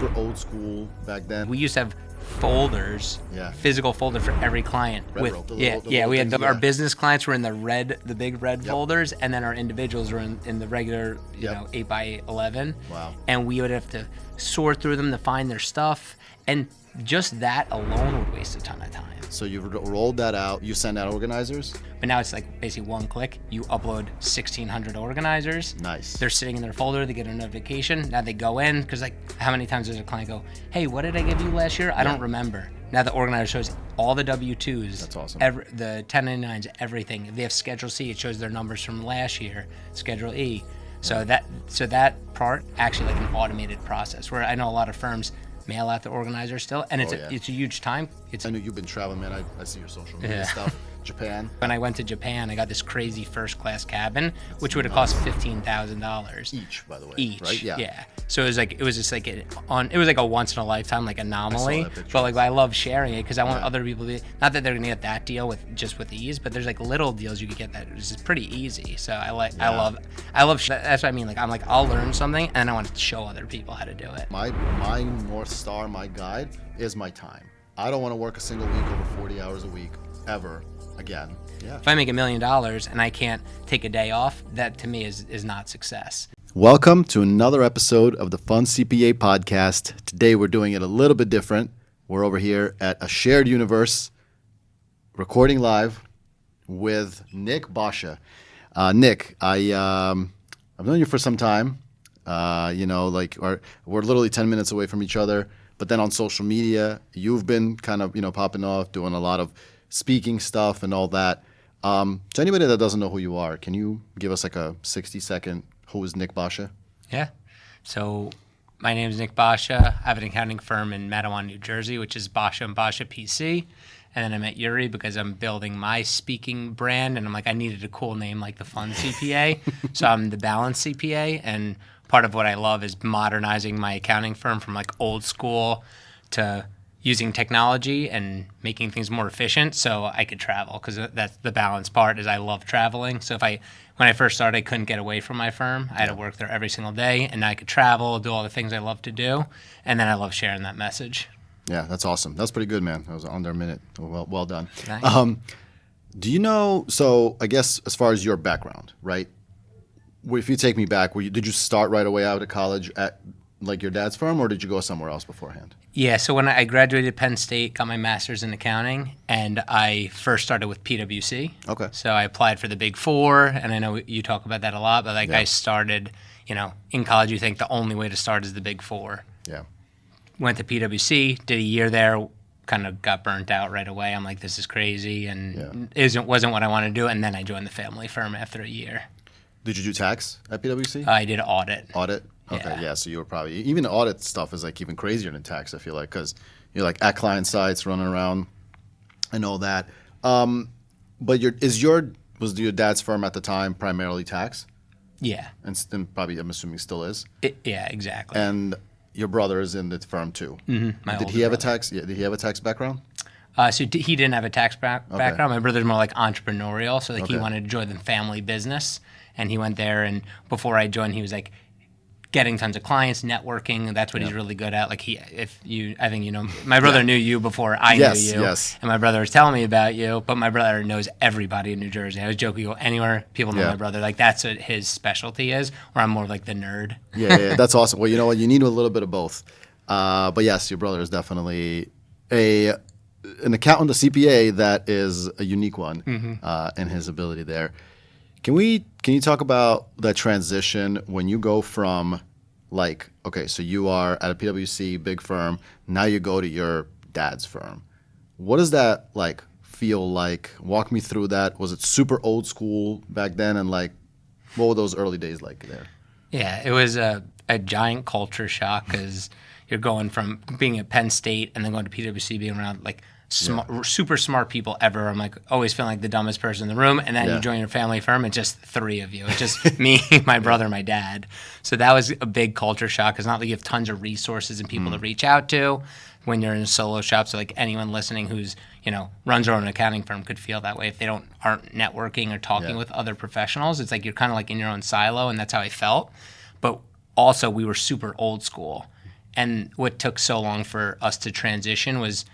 super old school back then. We used to have folders, physical folder for every client. We had our business clients were in the big red folders, and then our individuals were in the regular, 8x11. Wow. And we would have to sort through them to find their stuff, and just that alone would waste a ton of time. So you rolled that out. You send out organizers. But now it's like basically one click. You upload 1,600 organizers. Nice. They're sitting in their folder. They get a notification. Now they go in because how many times does a client go, "Hey, what did I give you last year? I don't remember." Now the organizer shows all the W-2s. That's awesome. The 1099s, everything. If they have Schedule C, it shows their numbers from last year. Schedule E. So that part actually like an automated process. Where I know a lot of firms mail out the organizer still, and it's a huge time. I know you've been traveling, man. I see your social media stuff. Japan. When I went to Japan, I got this crazy first-class cabin, which would have cost $15,000 each, by the way. Each, right? Yeah. So it was just like a once in a lifetime like anomaly. But like I love sharing it because I want other people to. Not that they're gonna get that deal with ease, but there's like little deals you could get that is pretty easy. So I love. That's what I mean. Like I'll learn something and I want to show other people how to do it. My North Star, my guide is my time. I don't want to work a single week over 40 hours a week ever again. Yeah. If I make $1 million and I can't take a day off, that to me is not success. Welcome to another episode of the ThefunCPA podcast. Today we're doing it a little bit different. We're over here at a shared universe, recording live with Nick Boscia. Nick, I've known you for some time. We're literally 10 minutes away from each other. But then on social media, you've been kind of, popping off, doing a lot of speaking stuff and all that. To anybody that doesn't know who you are, can you give us like a 60-second, who is Nick Boscia? Yeah. So my name is Nick Boscia. I have an accounting firm in Matawan, New Jersey, which is Boscia and Boscia PC. And then I met Yuri because I'm building my speaking brand. And I'm like, I needed a cool name like ThefunCPA. So I'm the Balance CPA. And part of what I love is modernizing my accounting firm from like old school to using technology and making things more efficient so I could travel, because that's the balance part is I love traveling. So when I first started, I couldn't get away from my firm. I had to work there every single day, and now I could travel, do all the things I love to do, and then I love sharing that message. Yeah, that's awesome. That's pretty good, man. That was under a minute. Well done. Nice. Do you know, so I guess as far as your background, right? If you take me back, did you start right away out of college at like your dad's firm, or did you go somewhere else beforehand? Yeah, so when I graduated Penn State, got my master's in accounting, and I first started with PwC. Okay. So I applied for the Big Four, and I know you talk about that a lot, but I started, in college you think the only way to start is the Big Four. Yeah. Went to PwC, did a year there, kind of got burnt out right away. I'm like, this is crazy, and wasn't what I wanted to do, and then I joined the family firm after a year. Did you do tax at PwC? I did audit. Audit? Okay, yeah. So you were probably, even audit stuff is like even crazier than tax, I feel like, because you're like at client sites running around and all that. But was your dad's firm at the time primarily tax? Yeah. And probably, I'm assuming still is? Yeah, exactly. And your brother is in the firm too? Mm-hmm. Did he have a tax? Yeah, did he have a tax background? So he didn't have a tax background. My brother's more like entrepreneurial, so he wanted to join the family business, and he went there. And before I joined, he was like getting tons of clients, networking. That's what he's really good at. Like I think my brother knew you before I knew you. Yes. And my brother was telling me about you, but my brother knows everybody in New Jersey. I was joking, go anywhere, people know my brother. Like that's what his specialty is, where I'm more of like the nerd. Yeah, that's awesome. Well, you know what? You need a little bit of both. But yes, your brother is definitely an accountant, a CPA that is a unique one in his ability there. Can you talk about that transition when you go from like, okay, so you are at a PwC big firm, now you go to your dad's firm. What does that like feel like? Walk me through that. Was it super old school back then, and like what were those early days like there? Yeah, it was a giant culture shock because you're going from being at Penn State and then going to PwC, being around like super smart people ever. I'm like always feeling like the dumbest person in the room, and then you join your family firm, it's just three of you. It's just me, my brother, my dad. So that was a big culture shock. It's not like you have tons of resources and people to reach out to when you're in a solo shop. So like anyone listening who's runs their own accounting firm could feel that way if they aren't networking or talking with other professionals. It's like you're kind of like in your own silo, and that's how I felt. But also we were super old school. And what took so long for us to transition was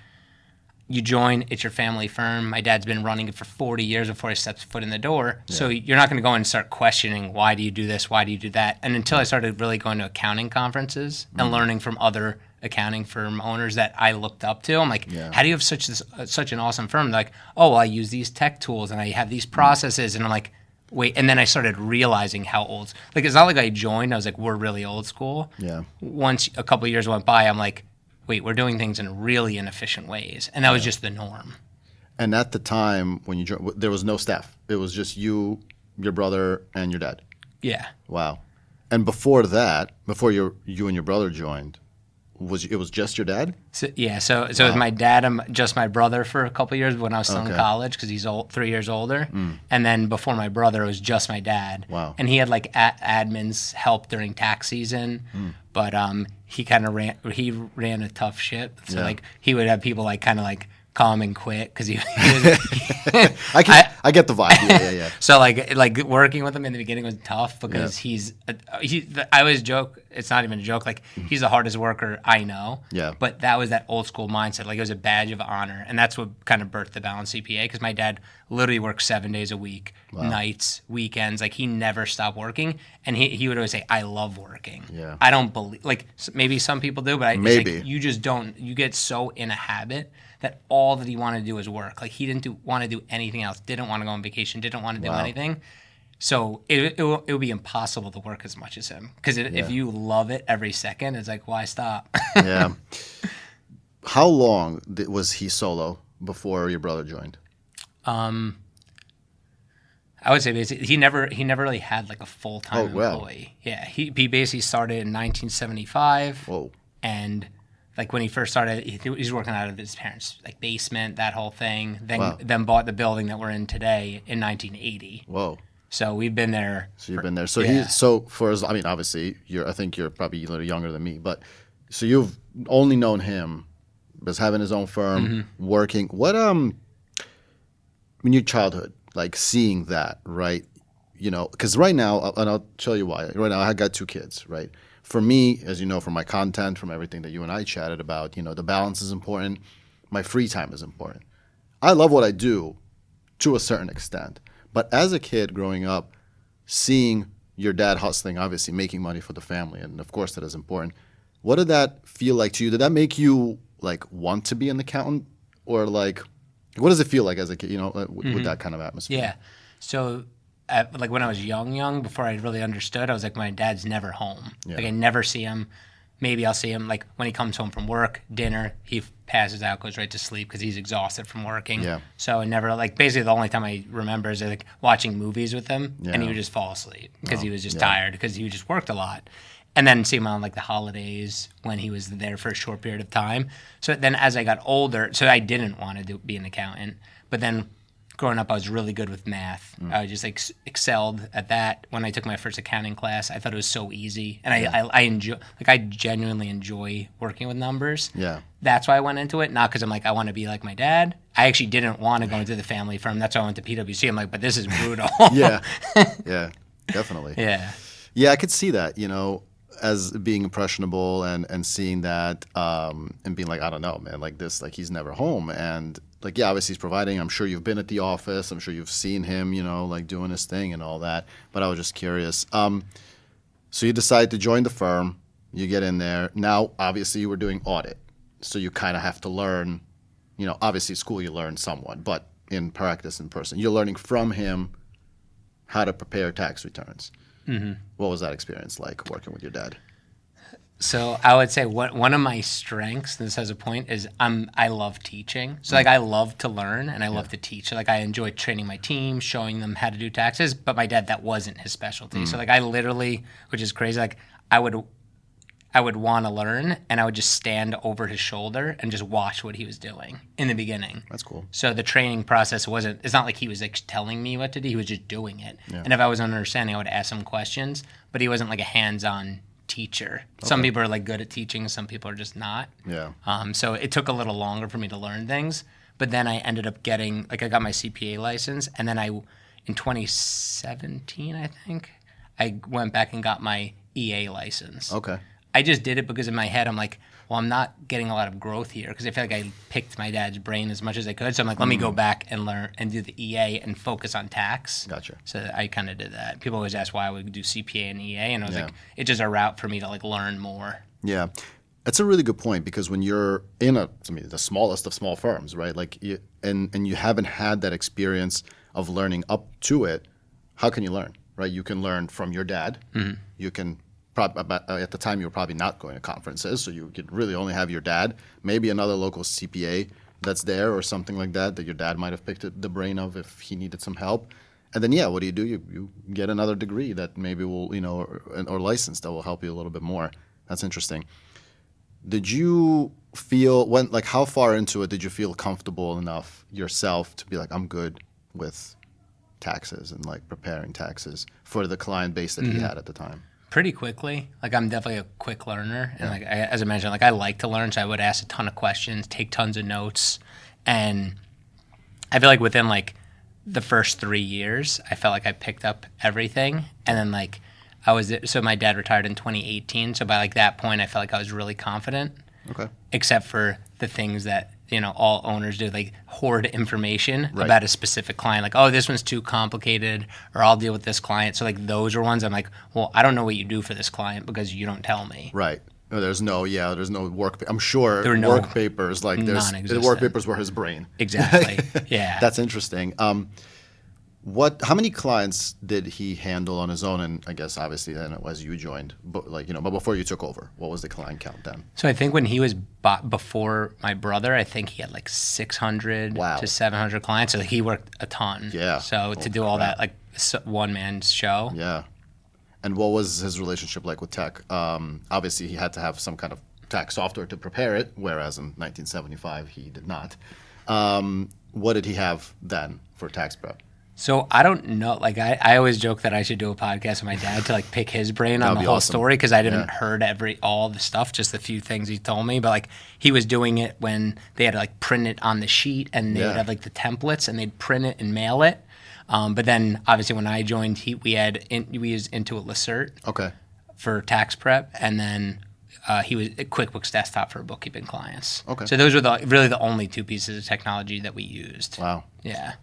you join, it's your family firm. My dad's been running it for 40 years before he steps foot in the door. Yeah. So you're not going to go in and start questioning, why do you do this? Why do you do that? And until I started really going to accounting conferences and learning from other accounting firm owners that I looked up to, I'm like, how do you have such an awesome firm? They're like, oh, well, I use these tech tools and I have these processes. And I'm like, wait. And then I started realizing how old, like, it's not like I joined. I was like, we're really old school. Yeah. Once a couple of years went by, I'm like, wait, we're doing things in really inefficient ways. And that was just the norm. And at the time when you joined, there was no staff. It was just you, your brother, and your dad. Yeah. Wow. And before that, before you and your brother joined, it was just your dad? So it was my dad and just my brother for a couple of years when I was still in college, because he's 3 years older. And then before my brother, it was just my dad. Wow. And he had like admins help during tax season, but he kind of ran a tough ship. So like he would have people like kind of like come and quit because he was, I get the vibe. Yeah. So like working with him in the beginning was tough because I always joke, it's not even a joke, like he's the hardest worker I know. Yeah. But that was that old school mindset, like it was a badge of honor, and that's what kind of birthed the Balance CPA, because my dad literally worked 7 days a week, nights, weekends, like he never stopped working, and he would always say, I love working. Yeah. I don't believe, like maybe some people do, but maybe like, you just don't, you get so in a habit that all that he wanted to do was work. Like he didn't want to do anything else, didn't want to go on vacation, didn't want to do anything. So it would be impossible to work as much as him, because if you love it every second, it's like, why stop? Yeah. How long was he solo before your brother joined? I would say basically he never really had like a full-time employee. Yeah, he basically started in 1975. Whoa. And like when he first started, he was working out of his parents' like basement, that whole thing. Then bought the building that we're in today in 1980. Whoa. So we've been there. So you've been there. So obviously I think you're probably a little younger than me, but so you've only known him as having his own firm, working. What in your childhood, like seeing that, right? You know, because right now, and I'll tell you why. Right now, I got 2 kids, right? For me, as you know, from my content, from everything that you and I chatted about, you know, the balance is important. My free time is important. I love what I do to a certain extent. But as a kid growing up, seeing your dad hustling, obviously making money for the family, and of course that is important. What did that feel like to you? Did that make you like want to be an accountant, or like, what does it feel like as a kid? You know, with that kind of atmosphere? Yeah. So, like when I was young, before I really understood, I was like, my dad's never home. Yeah. Like I never see him. Maybe I'll see him like when he comes home from work, dinner, he passes out, goes right to sleep because he's exhausted from working. Yeah. So I never, like, basically the only time I remember is like watching movies with him, and he would just fall asleep because he was just tired, because he just worked a lot. And then see him on like the holidays when he was there for a short period of time. So then as I got older, so I didn't want to be an accountant, but then growing up, I was really good with math. I just like excelled at that. When I took my first accounting class, I thought it was so easy, and I enjoy, like I genuinely enjoy working with numbers. Yeah, that's why I went into it. Not because I'm like I want to be like my dad. I actually didn't want to go into the family firm. That's why I went to PwC. I'm like, but this is brutal. yeah, definitely. Yeah, I could see that. You know, as being impressionable and seeing that and being like, I don't know, man, like this, like he's never home, and like, yeah, obviously he's providing. I'm sure you've been at the office. I'm sure you've seen him, you know, like doing his thing and all that. But I was just curious. So you decide to join the firm. You get in there. Now, obviously, you were doing audit. So you kind of have to learn, you know, obviously school you learn somewhat, but in practice, in person, you're learning from him how to prepare tax returns. What was that experience like working with your dad? So I would say one of my strengths, and this has a point, is I love teaching. So like I love to learn and I love to teach. So like I enjoy training my team, showing them how to do taxes. But my dad, that wasn't his specialty. So like I literally, which is crazy, like I would want to learn, and I would just stand over his shoulder and just watch what he was doing in the beginning. That's cool. So the training process it's not like he was like telling me what to do. He was just doing it. Yeah. And if I wasn't understanding, I would ask him questions. But he wasn't like a hands-on teacher. Okay. Some people are like good at teaching, some people are just not. Yeah. So it took a little longer for me to learn things, but then I ended up getting, like, I got my CPA license, and then in 2017, I think, I went back and got my EA license. Okay. I just did it because in my head I'm like, well, I'm not getting a lot of growth here because I feel like I picked my dad's brain as much as I could. So I'm like, let me go back and learn and do the EA and focus on tax. Gotcha. So I kind of did that. People always ask why I would do CPA and EA, and I was Yeah. like, it's just a route for me to like learn more. Yeah. That's a really good point because when you're in the smallest of small firms, right? Like, and you haven't had that experience of learning up to it, how can you learn, right? You can learn from your dad. You can at the time you were probably not going to conferences, so you could really only have your dad, maybe another local CPA that's there or something like that your dad might have picked the brain of if he needed some help. And then, what do? You get another degree that maybe will, or license that will help you a little bit more. That's interesting. Did you feel how far into it did you feel comfortable enough yourself to be like, I'm good with taxes and like preparing taxes for the client base that he had at the time? Pretty quickly. Like I'm definitely a quick learner, and like as I mentioned, like I like to learn, so I would ask a ton of questions, take tons of notes, and I feel like within like the first 3 years, I felt like I picked up everything, and then like so my dad retired in 2018, so by like that point, I felt like I was really confident. Okay. Except for the things that all owners do, like hoard information Right. about a specific client, like, oh, this one's too complicated, or I'll deal with this client. So like those are ones I'm like, well, I don't know what you do for this client because you don't tell me. Right. There's no work. I'm sure There are no work papers the non-existent. work papers were his brain. Exactly. Yeah. That's interesting. How many clients did he handle on his own? And I guess obviously then as you joined, but before you took over, what was the client count then? So I think when he was before my brother, I think he had like 600 to 700 clients. So he worked a ton. Yeah. So to do all that, like one man show. Yeah. And what was his relationship like with tech? Obviously he had to have some kind of tax software to prepare it, whereas in 1975 he did not. What did he have then for tax prep? So I don't know. Like I always joke that I should do a podcast with my dad to like pick his brain on the whole story because I didn't heard all the stuff, just the few things he told me. But like he was doing it when they had to like print it on the sheet and they would have like the templates and they'd print it and mail it. But then obviously when I joined, we used Intuit Lacert for tax prep, and then he was at QuickBooks Desktop for bookkeeping clients. Okay. So those were really the only two pieces of technology that we used. Wow. Yeah.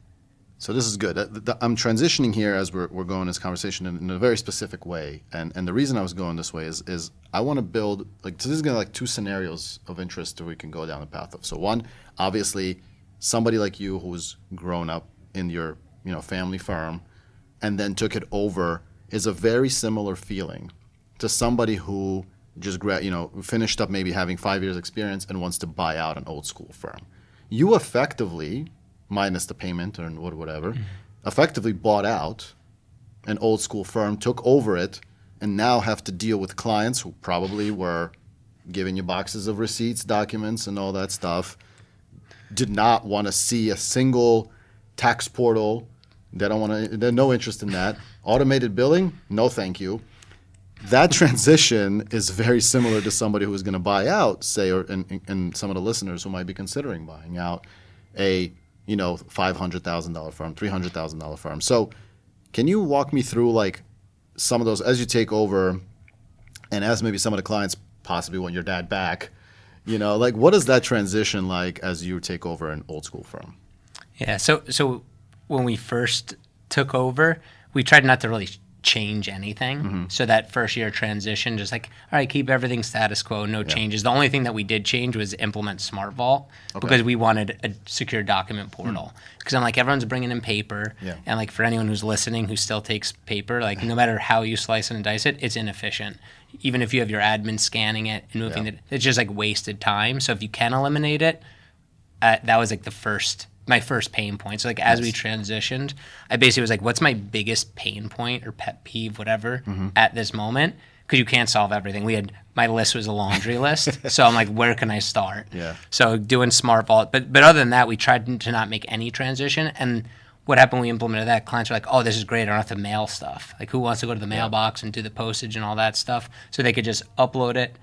So this is good. I'm transitioning here as we're going this conversation in a very specific way, and the reason I was going this way is I want to build so this is gonna two scenarios of interest that we can go down the path of. So one, obviously, somebody like you who's grown up in your family firm, and then took it over is a very similar feeling to somebody who just finished up maybe having 5 years experience and wants to buy out an old school firm. You effectively, minus the payment or whatever, effectively bought out an old school firm, took over it, and now have to deal with clients who probably were giving you boxes of receipts, documents, and all that stuff, did not want to see a single tax portal. They don't want to. They're no interest in that. Automated billing? No, thank you. That transition is very similar to somebody who is going to buy out, say, and some of the listeners who might be considering buying out a $500,000 firm, $300,000 firm. So can you walk me through like some of those as you take over, and as maybe some of the clients possibly want your dad back, like what is that transition like as you take over an old school firm? Yeah. So when we first took over, we tried not to really change anything. So that first year transition, just like, all right, keep everything status quo, no changes. The only thing that we did change was implement Smart Vault because we wanted a secure document portal. Because I'm like, everyone's bringing in paper. And like for anyone who's listening who still takes paper, like no matter how you slice and dice it, it's inefficient. Even if you have your admin scanning it and moving it, it's just like wasted time. So if you can eliminate it, that was like my first pain point. So like as we transitioned, I basically was like, what's my biggest pain point or pet peeve, whatever, at this moment? Because you can't solve everything. My list was a laundry list. So I'm like, where can I start? So doing Smart Vault. But other than that, we tried to not make any transition. And what happened when we implemented that, clients were like, oh, this is great. I don't have to mail stuff. Like who wants to go to the mailbox and do the postage and all that stuff? So they could just upload it.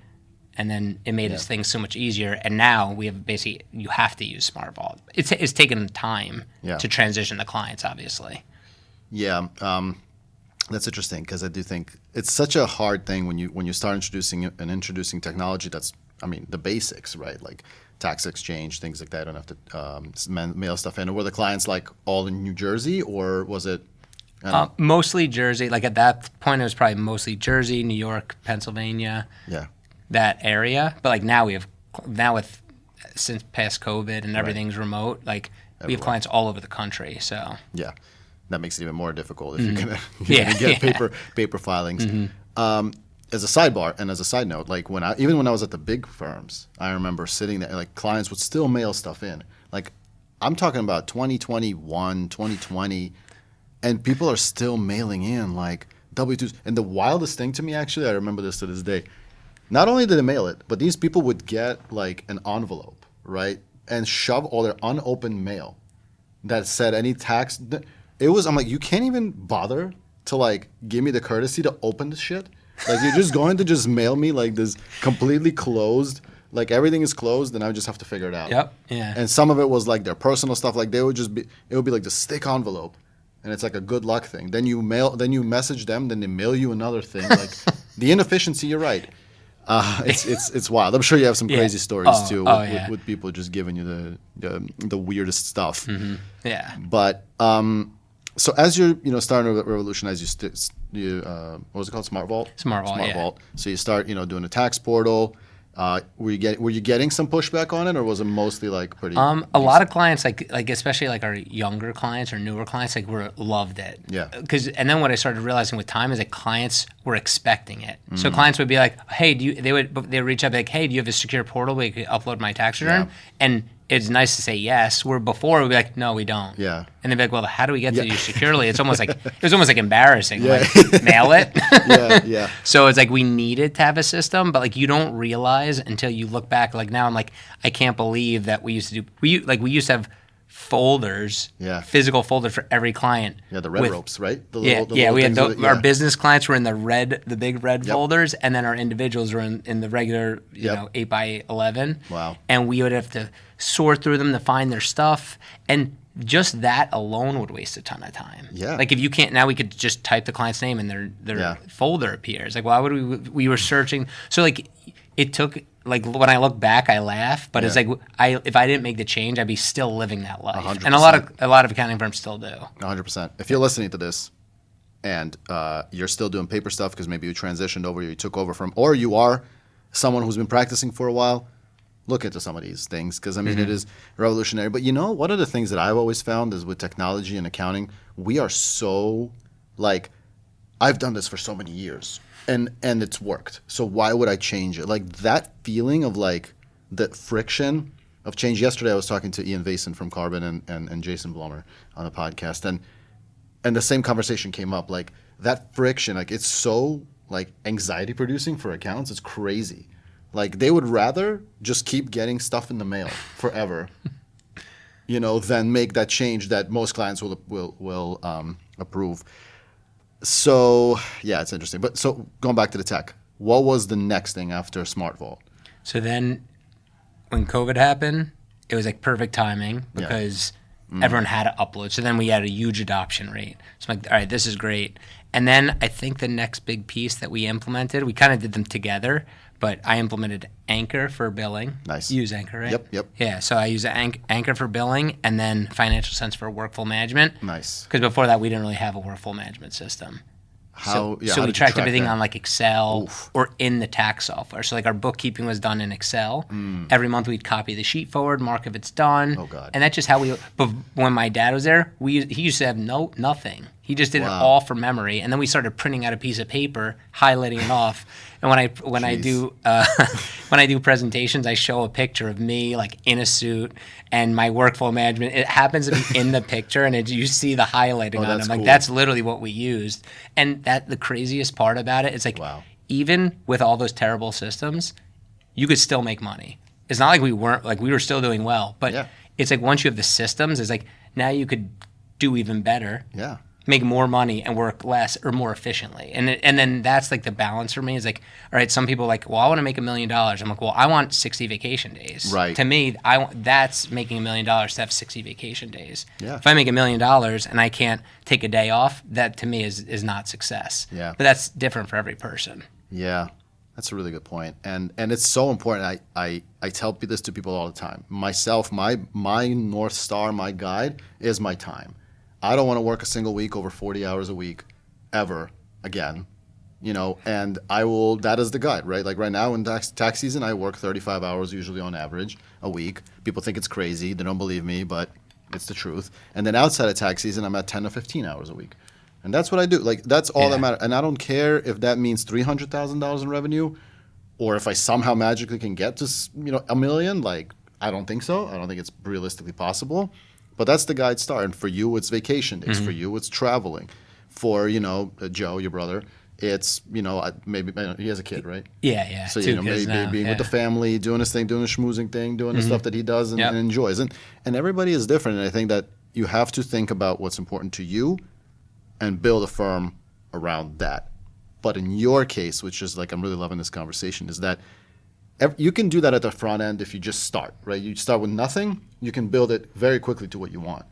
And then it made things so much easier. And now we have basically, you have to use Smart Vault. It's taken time to transition the clients, obviously. Yeah. That's interesting because I do think it's such a hard thing when you start introducing technology. That's, I mean, the basics, right? Like tax exchange, things like that. I don't have to mail stuff in. Or were the clients like all in New Jersey, or was it? Mostly Jersey. Like at that point, it was probably mostly Jersey, New York, Pennsylvania, Yeah. that area. But like now with since past COVID and everything's remote, like we have clients all over the country. So Yeah, that makes it even more difficult if you're gonna get paper filings. As a sidebar and as a side note, like even when I was at the big firms, I remember sitting there, like clients would still mail stuff in. Like I'm talking about 2021, 2020, and people are still mailing in like W-2s. And the wildest thing to me, actually, I remember this to this day. Not only did they mail it, but these people would get like an envelope, right, and shove all their unopened mail that said any tax. I'm like, you can't even bother to like give me the courtesy to open this shit. Like you're just going to just mail me like this completely closed, like everything is closed, and I would just have to figure it out. Yep. Yeah. And some of it was like their personal stuff. Like it would be like the stick envelope, and it's like a good luck thing. Then you message them, then they mail you another thing. Like the inefficiency. You're right. It's wild. I'm sure you have some crazy stories too with people just giving you the weirdest stuff. Mm-hmm. Yeah. But so as you're starting to revolutionize, what was it called? Smart Vault. Smart Vault. So you start doing a tax portal. Were you getting some pushback on it, or was it mostly like pretty? A lot of clients like especially like our younger clients or newer clients loved it. Yeah. And then what I started realizing with time is that clients were expecting it. So clients would be like, "Hey, they would reach out and be like, hey, do you have a secure portal where you could upload my tax return?" And it's nice to say yes. Where before we'd be like, no, we don't. Yeah. And they'd be like, well, how do we get to you securely? It was almost like embarrassing. Yeah. Like, mail it. Yeah. So it's like we needed to have a system, but like you don't realize until you look back. Like now I'm like, I can't believe that we used to have folders, physical folders for every client. Yeah, the red ropes, right? We had our business clients were in the big red folders, and then our individuals were in the regular, 8x11. Wow. And we would have to sort through them to find their stuff, and just that alone would waste a ton of time. Yeah. Like if you can't, now we could just type the client's name and their folder appears. Like why would we were searching? So like it took. Like when I look back, I laugh, but it's like if I didn't make the change, I'd be still living that life. 100%. And a lot of accounting firms still do. 100%. If you're listening to this, and you're still doing paper stuff because maybe you transitioned over, you took over from, or you are someone who's been practicing for a while, look into some of these things because I mean it is revolutionary. But one of the things that I've always found is with technology and accounting, we are so like, I've done this for so many years. And it's worked. So why would I change it? Like that feeling of like the friction of change. Yesterday I was talking to Ian Vason from Carbon and Jason Blummer on the podcast, and the same conversation came up. Like that friction, like it's so like anxiety producing for accountants. It's crazy. Like they would rather just keep getting stuff in the mail forever, than make that change that most clients will approve. So, yeah, it's interesting. But so going back to the tech, what was the next thing after Smart Vault? So then when COVID happened, it was like perfect timing because everyone had to upload. So then we had a huge adoption rate. So I'm like, all right, this is great. And then I think the next big piece that we implemented, we kind of did them together, but I implemented Anchor for billing. Nice. You use Anchor, right? Yep. Yeah, so I use Anchor for billing and then Financial Sense for workflow management. Nice. Because before that, we didn't really have a workflow management system. How we did you tracked track everything that? on like Excel or in the tax software. So like our bookkeeping was done in Excel. Every month we'd copy the sheet forward, mark if it's done. Oh God. And that's just how but when my dad was there, he used to have nothing. He just did it Wow. all from memory. And then we started printing out a piece of paper, highlighting it off. And when I do presentations, I show a picture of me like in a suit and my workflow management. It happens to be in the picture, and you see the highlighting on it. I'm like, cool. that's literally what we used. And the craziest part about it is like, even with all those terrible systems, you could still make money. It's not like we were still doing well, but it's like once you have the systems, it's like now you could do even better. Yeah. make more money and work less or more efficiently. And then that's like the balance for me is like, all right, some people are like, well, I want to make $1 million. I'm like, well, I want 60 vacation days. Right. To me, that's making $1 million to have 60 vacation days. Yeah. If I make $1 million and I can't take a day off, that to me is not success. Yeah. But that's different for every person. Yeah. That's a really good point. And it's so important. I tell this to people all the time. Myself, my North Star, my guide is my time. I don't want to work a single week over 40 hours a week ever again, and that is the guide, right? Like right now in tax season, I work 35 hours usually on average a week. People think it's crazy. They don't believe me, but it's the truth. And then outside of tax season, I'm at 10 to 15 hours a week. And that's what I do. Like that's all that matters. And I don't care if that means $300,000 in revenue or if I somehow magically can get to, $1 million. Like, I don't think so. I don't think it's realistically possible. But that's the guide star. And for you, it's vacation days. For you, it's traveling. For, Joe, your brother, it's, maybe he has a kid, right? Yeah. So, maybe being with the family, doing his thing, doing the schmoozing thing, doing the stuff that he does and enjoys. And everybody is different. And I think that you have to think about what's important to you and build a firm around that. But in your case, which is like, I'm really loving this conversation, is that you can do that at the front end if you just start, right? You start with nothing, you can build it very quickly to what you want.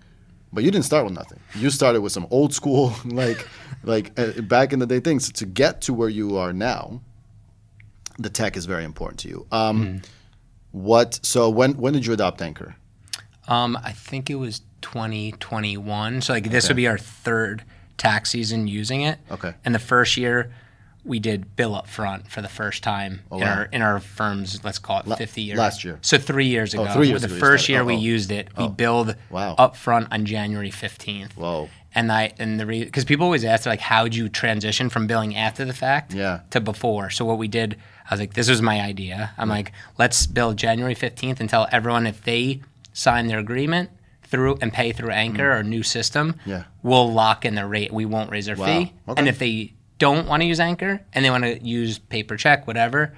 But you didn't start with nothing. You started with some old school, like back in the day things. To get to where you are now, the tech is very important to you. So when did you adopt Anchor? I think it was 2021. So this would be our third tax season using it. Okay. And the first year we did bill up front for the first time in our firm's, let's call it 50 years. Last year. So 3 years ago. 3 years the ago first year we used it, we billed up front on January 15th. Whoa. Because people always ask, like, how'd you transition from billing after the fact to before? So what we did, I was like, this was my idea. I'm like, let's bill January 15th and tell everyone if they sign their agreement through and pay through Anchor or new system, we'll lock in the rate. We won't raise their fee. Okay. And if they don't want to use Anchor and they want to use paper check, whatever,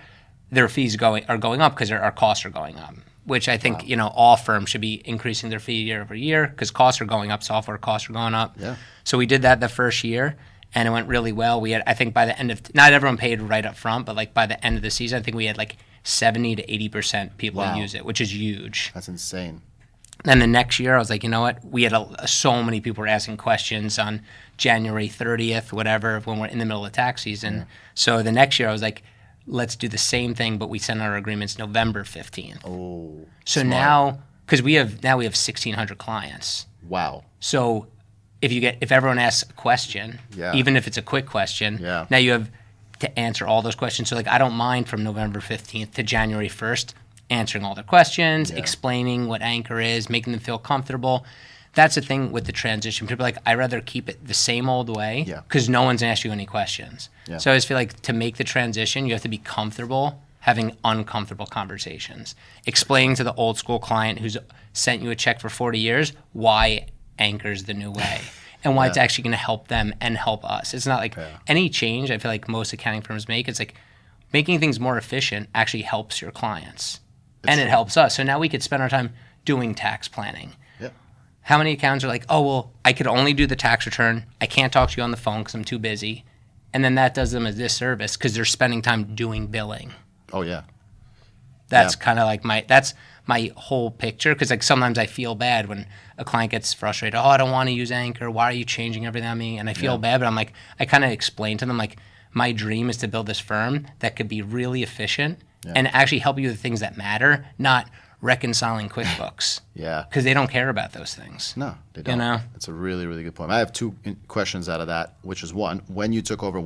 their fees are going up because our costs are going up. Which I think all firms should be increasing their fee year over year because costs are going up, software costs are going up. Yeah. So we did that the first year, and it went really well. We had, I think, by the end of not everyone paid right up front, but like by the end of the season, I think we had like 70 to 80% people use it, which is huge. That's insane. Then the next year, I was like, you know what? We had so many people were asking questions on January 30th, whatever, when we're in the middle of tax season. Yeah. So the next year, I was like, let's do the same thing, but we send our agreements November 15th. Oh, so smart. Now, because we have 1,600 clients. Wow. So if everyone asks a question, even if it's a quick question, now you have to answer all those questions. So like, I don't mind from November 15th to January 1st answering all the questions, explaining what Anchor is, making them feel comfortable. That's the thing with the transition. People are like, I'd rather keep it the same old way because no one's going to ask you any questions. Yeah. So I just feel like to make the transition, you have to be comfortable having uncomfortable conversations. Explaining to the old school client who's sent you a check for 40 years why Anchor's the new way and why it's actually going to help them and help us. It's not like any change I feel like most accounting firms make. It's like making things more efficient actually helps your clients. And it helps us. So now we could spend our time doing tax planning. Yeah. How many accountants are like, oh, well, I could only do the tax return. I can't talk to you on the phone because I'm too busy. And then that does them a disservice because they're spending time doing billing. Oh, yeah. That's kind of like my whole picture because like sometimes I feel bad when a client gets frustrated. Oh, I don't want to use Anchor. Why are you changing everything on me? And I feel bad, but I'm like, I kind of explain to them like my dream is to build this firm that could be really efficient and actually help you with the things that matter, not reconciling QuickBooks. Because they don't care about those things. No, they don't. That's a really, really good point. I have two questions out of that, which is one, when you took over,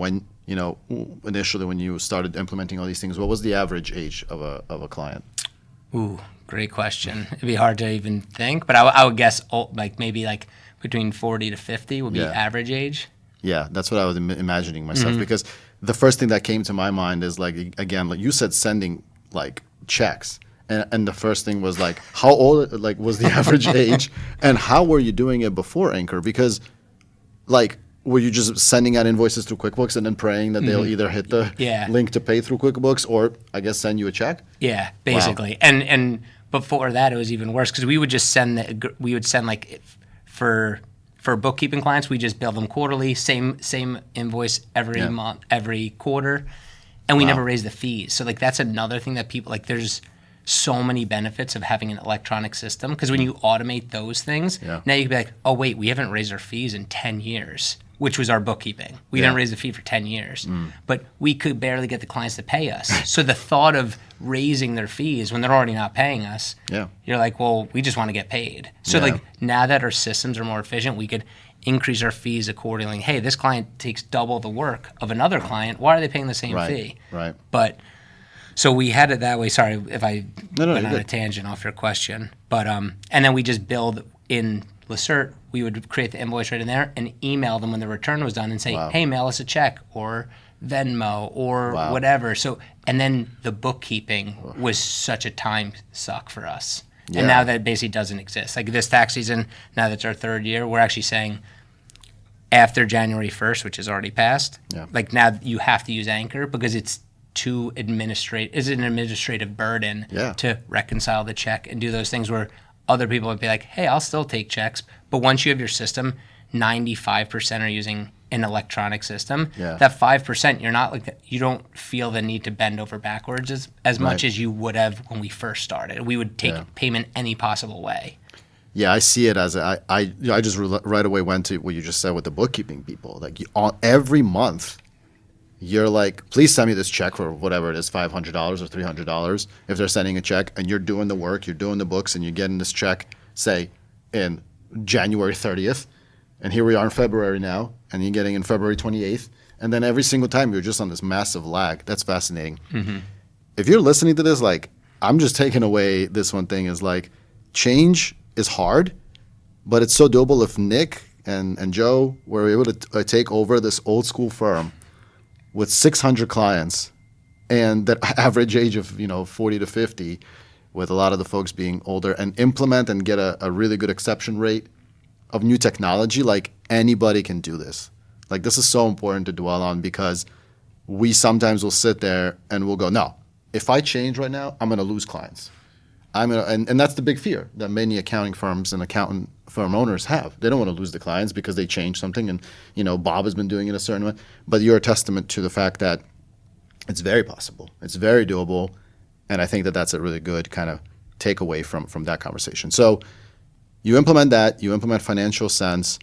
initially when you started implementing all these things, what was the average age of a client? Ooh, great question. It'd be hard to even think, but I would guess maybe between 40 to 50 would be average age. Yeah, that's what I was imagining myself because the first thing that came to my mind is like you said, sending like checks. And the first thing was like, how old was the average age, and how were you doing it before Anchor? Because, were you just sending out invoices through QuickBooks and then praying that they'll either hit the link to pay through QuickBooks or I guess send you a check? Yeah, basically. Wow. And before that, it was even worse because we would just send for for bookkeeping clients, we just bill them quarterly, same invoice every month, every quarter, and we never raise the fees. So like that's another thing that people like. There's so many benefits of having an electronic system because when you automate those things, now you can be like, oh wait, we haven't raised our fees in 10 years, which was our bookkeeping. We didn't raise the fee for 10 years, but we could barely get the clients to pay us. So the thought of raising their fees when they're already not paying us, you're like, well, we just want to get paid. So like now that our systems are more efficient, we could increase our fees accordingly. Hey, this client takes double the work of another client. Why are they paying the same fee? Right. But so we had it that way. Sorry if I went on a tangent off your question. But and then we just build in Lacert. We would create the invoice right in there and email them when the return was done and say, hey, mail us a check or Venmo or whatever. So and then the bookkeeping was such a time suck for us. Yeah. And now that basically doesn't exist. Like this tax season, now that's our third year, we're actually saying after January 1st, which is already passed, like now you have to use Anchor because it's an administrative burden to reconcile the check and do those things where other people would be like, hey, I'll still take checks. But once you have your system, 95% are using an electronic system. That 5%, you're not like you don't feel the need to bend over backwards as much as you would have when we first started. We would take payment any possible way. Yeah, I see it as I just right away went to what you just said with the bookkeeping people. Like every month, you're like, please send me this check for whatever it is, $500 or $300. If they're sending a check and you're doing the work, you're doing the books, and you're getting this check, say, in January 30th, and here we are in February now, and you're getting in February 28th, and then every single time you're just on this massive lag. That's fascinating. If you're listening to this, like, I'm just taking away this one thing is like, change is hard, but it's so doable. If Nick and Joe were able to take over this old school firm with 600 clients and that average age of 40 to 50, with a lot of the folks being older, and implement and get a really good acceptance rate of new technology, like anybody can do this. Like this is so important to dwell on because we sometimes will sit there and we'll go, no, if I change right now, I'm going to lose clients. And that's the big fear that many accounting firms and accountant firm owners have. They don't want to lose the clients because they changed something, and Bob has been doing it a certain way. But you're a testament to the fact that it's very possible, it's very doable, and I think that that's a really good kind of takeaway from that conversation. So you implement that, you implement Financial Sense.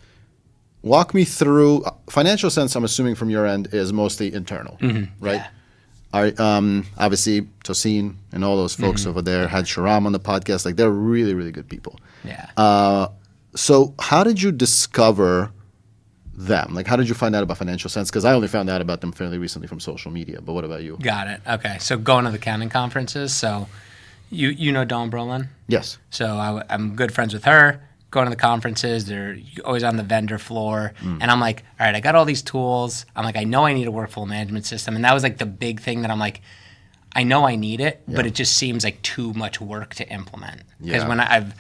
Walk me through Financial Sense. I'm assuming from your end is mostly internal, right? Yeah. Obviously, Tosin and all those folks over there had Sharam on the podcast. Like, they're really, really good people. Yeah. So how did you discover them? Like, how did you find out about Financial Sense? Because I only found out about them fairly recently from social media. But what about you? Got it. Okay. So going to the accounting conferences. So you know Dawn Brolin? Yes. So I'm good friends with her. Going to the conferences, they're always on the vendor floor. And I'm like, all right, I got all these tools. I'm like, I know I need a workflow management system. And that was like the big thing that I'm like, I know I need it, but it just seems like too much work to implement. Because when I've,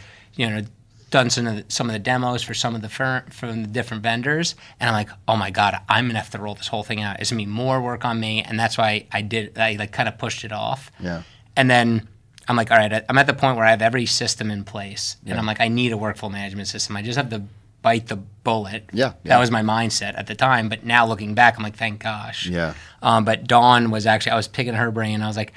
done some of the demos for some of the from the different vendors, and I'm like, oh my God, I'm gonna have to roll this whole thing out. It's gonna be more work on me. And that's why I like kind of pushed it off. Yeah. And then I'm like, all right, I'm at the point where I have every system in place, and I'm like, I need a workflow management system. I just have to bite the bullet. That was my mindset at the time. But now looking back, I'm like, thank gosh. Yeah. But Dawn was actually, I was picking her brain. I was like,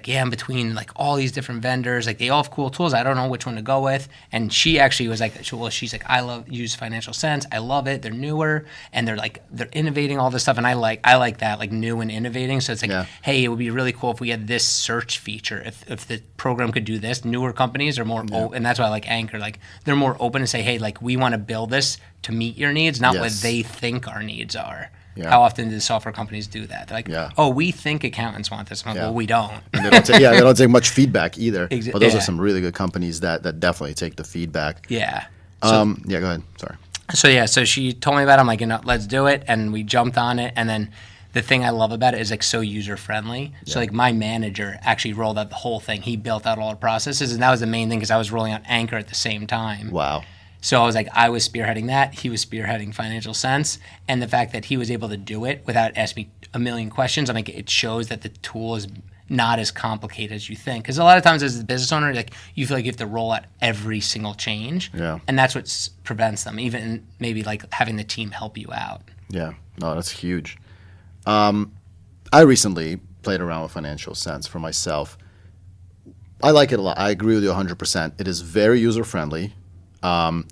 yeah, I'm between like all these different vendors. Like they all have cool tools. I don't know which one to go with. And she actually was like, she's like, I use Financial Sense. I love it. They're newer and they're innovating all this stuff. And I like that, like new and innovating. So it's like, hey, it would be really cool if we had this search feature. If the program could do this, newer companies are more open. And that's why I like Anchor. Like they're more open to say, hey, like we want to build this to meet your needs, not what they think our needs are. Yeah. How often do software companies do that? They're like, oh, we think accountants want this. I'm like, well, we don't. And they don't take much feedback either. But those are some really good companies that definitely take the feedback. Yeah. Go ahead. Sorry. So she told me about it. I'm like, let's do it. And we jumped on it. And then the thing I love about it is like so user friendly. Yeah. So like my manager actually rolled out the whole thing. He built out all the processes. And that was the main thing because I was rolling out Anchor at the same time. Wow. So I was like, I was spearheading that. He was spearheading Financial Sense. And the fact that he was able to do it without asking me a million questions, I'm like, it shows that the tool is not as complicated as you think. Because a lot of times as a business owner, like you feel like you have to roll out every single change. Yeah. And that's what prevents them, even maybe like having the team help you out. Yeah. No, that's huge. I recently played around with Financial Sense for myself. I like it a lot. I agree with you 100%. It is very user-friendly,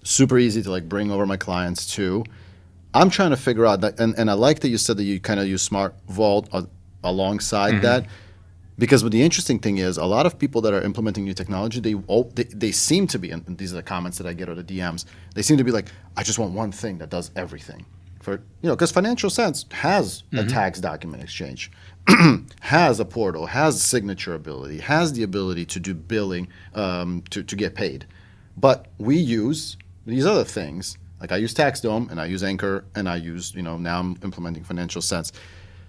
super easy to like bring over my clients to. I'm trying to figure out that, and I like that you said that you kind of use Smart Vault alongside that, because what the interesting thing is, a lot of people that are implementing new technology, they seem to be, and these are the comments that I get or the DMs, they seem to be like, I just want one thing that does everything. For, because Financial Sense has a tax document exchange, has a portal, has signature ability, has the ability to do billing, to get paid. But we use these other things. Like I use TaxDome and I use Anchor and I use, now I'm implementing Financial Sense.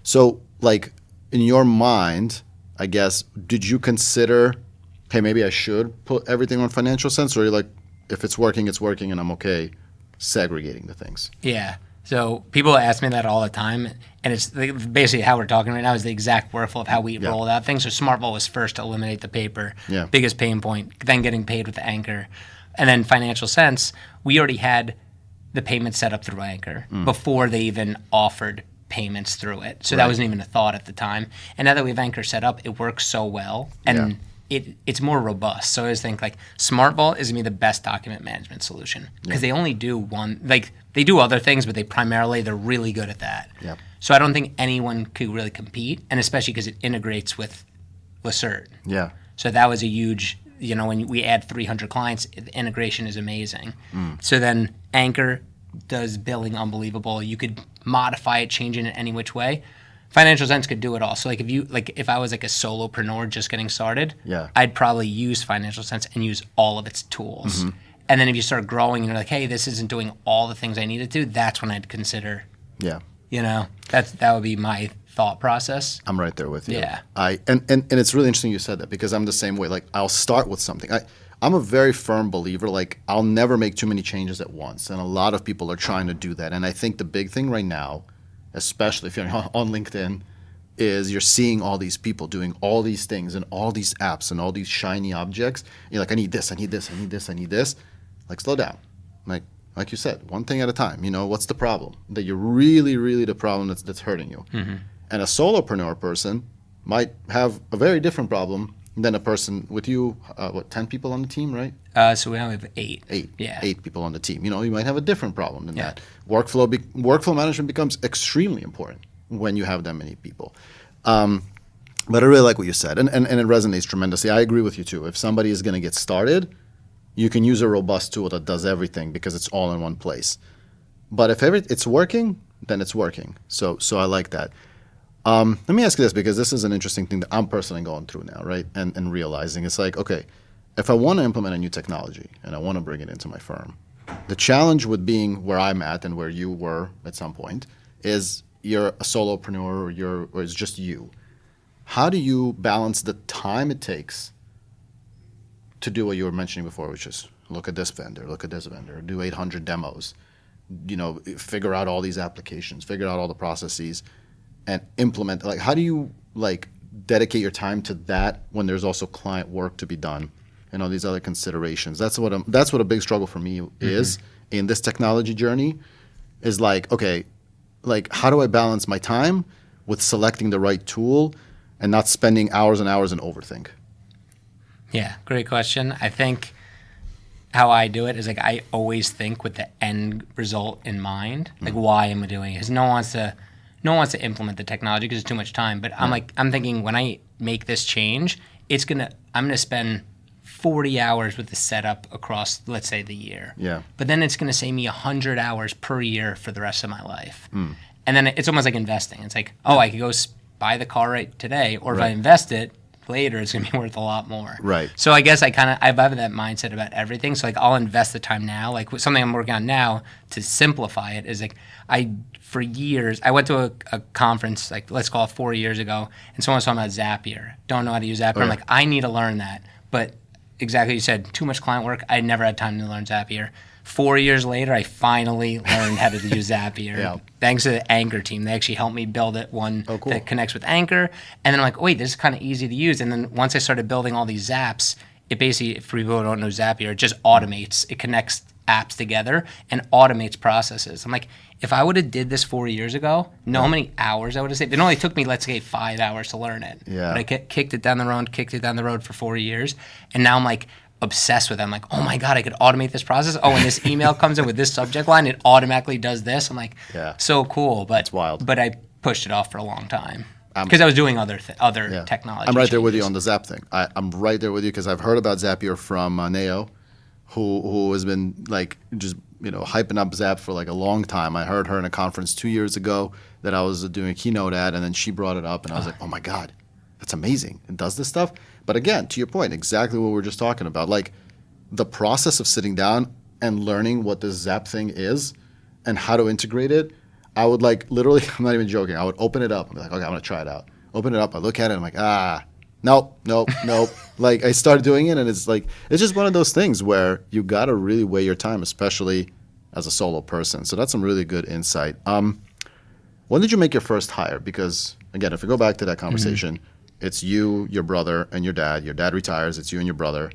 So like in your mind, I guess, did you consider, hey, maybe I should put everything on Financial Sense, or are you like, if it's working and I'm okay segregating the things? Yeah. So people ask me that all the time, and it's basically how we're talking right now is the exact workflow of how we roll out things. So SmartVault was first to eliminate the paper, biggest pain point, then getting paid with the Anchor. And then Financial Sense, we already had the payment set up through Anchor before they even offered payments through it. So that wasn't even a thought at the time. And now that we have Anchor set up, it works so well. And it's more robust. So I always think like SmartVault is going to be the best document management solution because they only do one, like they do other things, but they're really good at that. Yeah. So I don't think anyone could really compete, and especially because it integrates with Lacert. Yeah. So that was a huge, when we add 300 clients, the integration is amazing. So then Anchor does billing unbelievable. You could modify it, change it in any which way. Financial Sense could do it all. So if I was like a solopreneur just getting started, I'd probably use Financial Sense and use all of its tools. And then if you start growing and you're like, hey, this isn't doing all the things I need it to, that's when I'd consider. Yeah. That would be my thought process. I'm right there with you. Yeah. And it's really interesting you said that, because I'm the same way. Like I'll start with something. I'm a very firm believer, like I'll never make too many changes at once. And a lot of people are trying to do that. And I think the big thing right now, especially if you're on LinkedIn, is you're seeing all these people doing all these things and all these apps and all these shiny objects. You're like, I need this, I need this, I need this, I need this. Like, slow down. Like you said, one thing at a time. What's the problem? That you're really, really the problem that's hurting you. And a solopreneur person might have a very different problem than a person with you, 10 people on the team, right? So we now have 8. 8. Yeah. 8 people on the team. You might have a different problem than that. Workflow management becomes extremely important when you have that many people. But I really like what you said, and it resonates tremendously. I agree with you too. If somebody is going to get started, you can use a robust tool that does everything because it's all in one place. But if it's working, then it's working. So I like that. Let me ask you this, because this is an interesting thing that I'm personally going through now, right? And realizing it's like, okay, if I want to implement a new technology and I want to bring it into my firm, the challenge with being where I'm at and where you were at some point is you're a solopreneur or it's just you. How do you balance the time it takes to do what you were mentioning before, which is look at this vendor, do 800 demos, figure out all these applications, figure out all the processes, and implement? Like, how do you dedicate your time to that when there's also client work to be done and all these other considerations? That's what a big struggle for me is in this technology journey. Is okay, how do I balance my time with selecting the right tool and not spending hours and hours in overthink? Yeah, great question. I think how I do it is I always think with the end result in mind, why am I doing it? Because no one wants to implement the technology because it's too much time. But I'm thinking when I make this change, I'm gonna spend 40 hours with the setup across, let's say, the year. Yeah. But then it's gonna save me 100 hours per year for the rest of my life. And then it's almost like investing. It's like, I could go buy the car right today, or if I invest it later, it's gonna be worth a lot more. Right. So I guess I have that mindset about everything. So I'll invest the time now. Something I'm working on now to simplify it is for years, I went to a conference, let's call it 4 years ago, and someone was talking about Zapier. Don't know how to use Zapier. I'm like, I need to learn that. But exactly you said, too much client work. I never had time to learn Zapier. 4 years later, I finally learned how to use Zapier. Yeah. Thanks to the Anchor team. They actually helped me build it, one cool. that connects with Anchor. And then I'm like, wait, this is kind of easy to use. And then once I started building all these Zaps, it basically, for people who don't know Zapier, it just automates. It connects apps together and automates processes. I'm like, if I would have did this 4 years ago, know how many hours I would have saved. It only took me, let's say, 5 hours to learn it. Yeah. But I kicked it down the road for 4 years. And now I'm like, obsessed with it. I'm like, oh my God, I could automate this process. Oh, when this email comes in with this subject line, it automatically does this. I'm like, so cool. But it's wild. But I pushed it off for a long time because I was doing other technology. I'm right there with changes. you on the Zap thing. I'm right there with you because I've heard about Zapier from Neo, who has been like just hyping up Zap for like a long time. I heard her in a conference 2 years ago that I was doing a keynote at, and then she brought it up, and I was like, oh my God, that's amazing. It does this stuff. But again, to your point, exactly what we were just talking about, like the process of sitting down and learning what this Zap thing is and how to integrate it, I would like literally, I'm not even joking, I would open it up and be like, okay, I'm going to try it out. Open it up, I look at it, I'm like, nope. Like I started doing it, and it's just one of those things where you got to really weigh your time, especially as a solo person. So that's some really good insight. When did you make your first hire? Because again, if we go back to that conversation, it's you, your brother, and your dad. Your dad retires. It's you and your brother.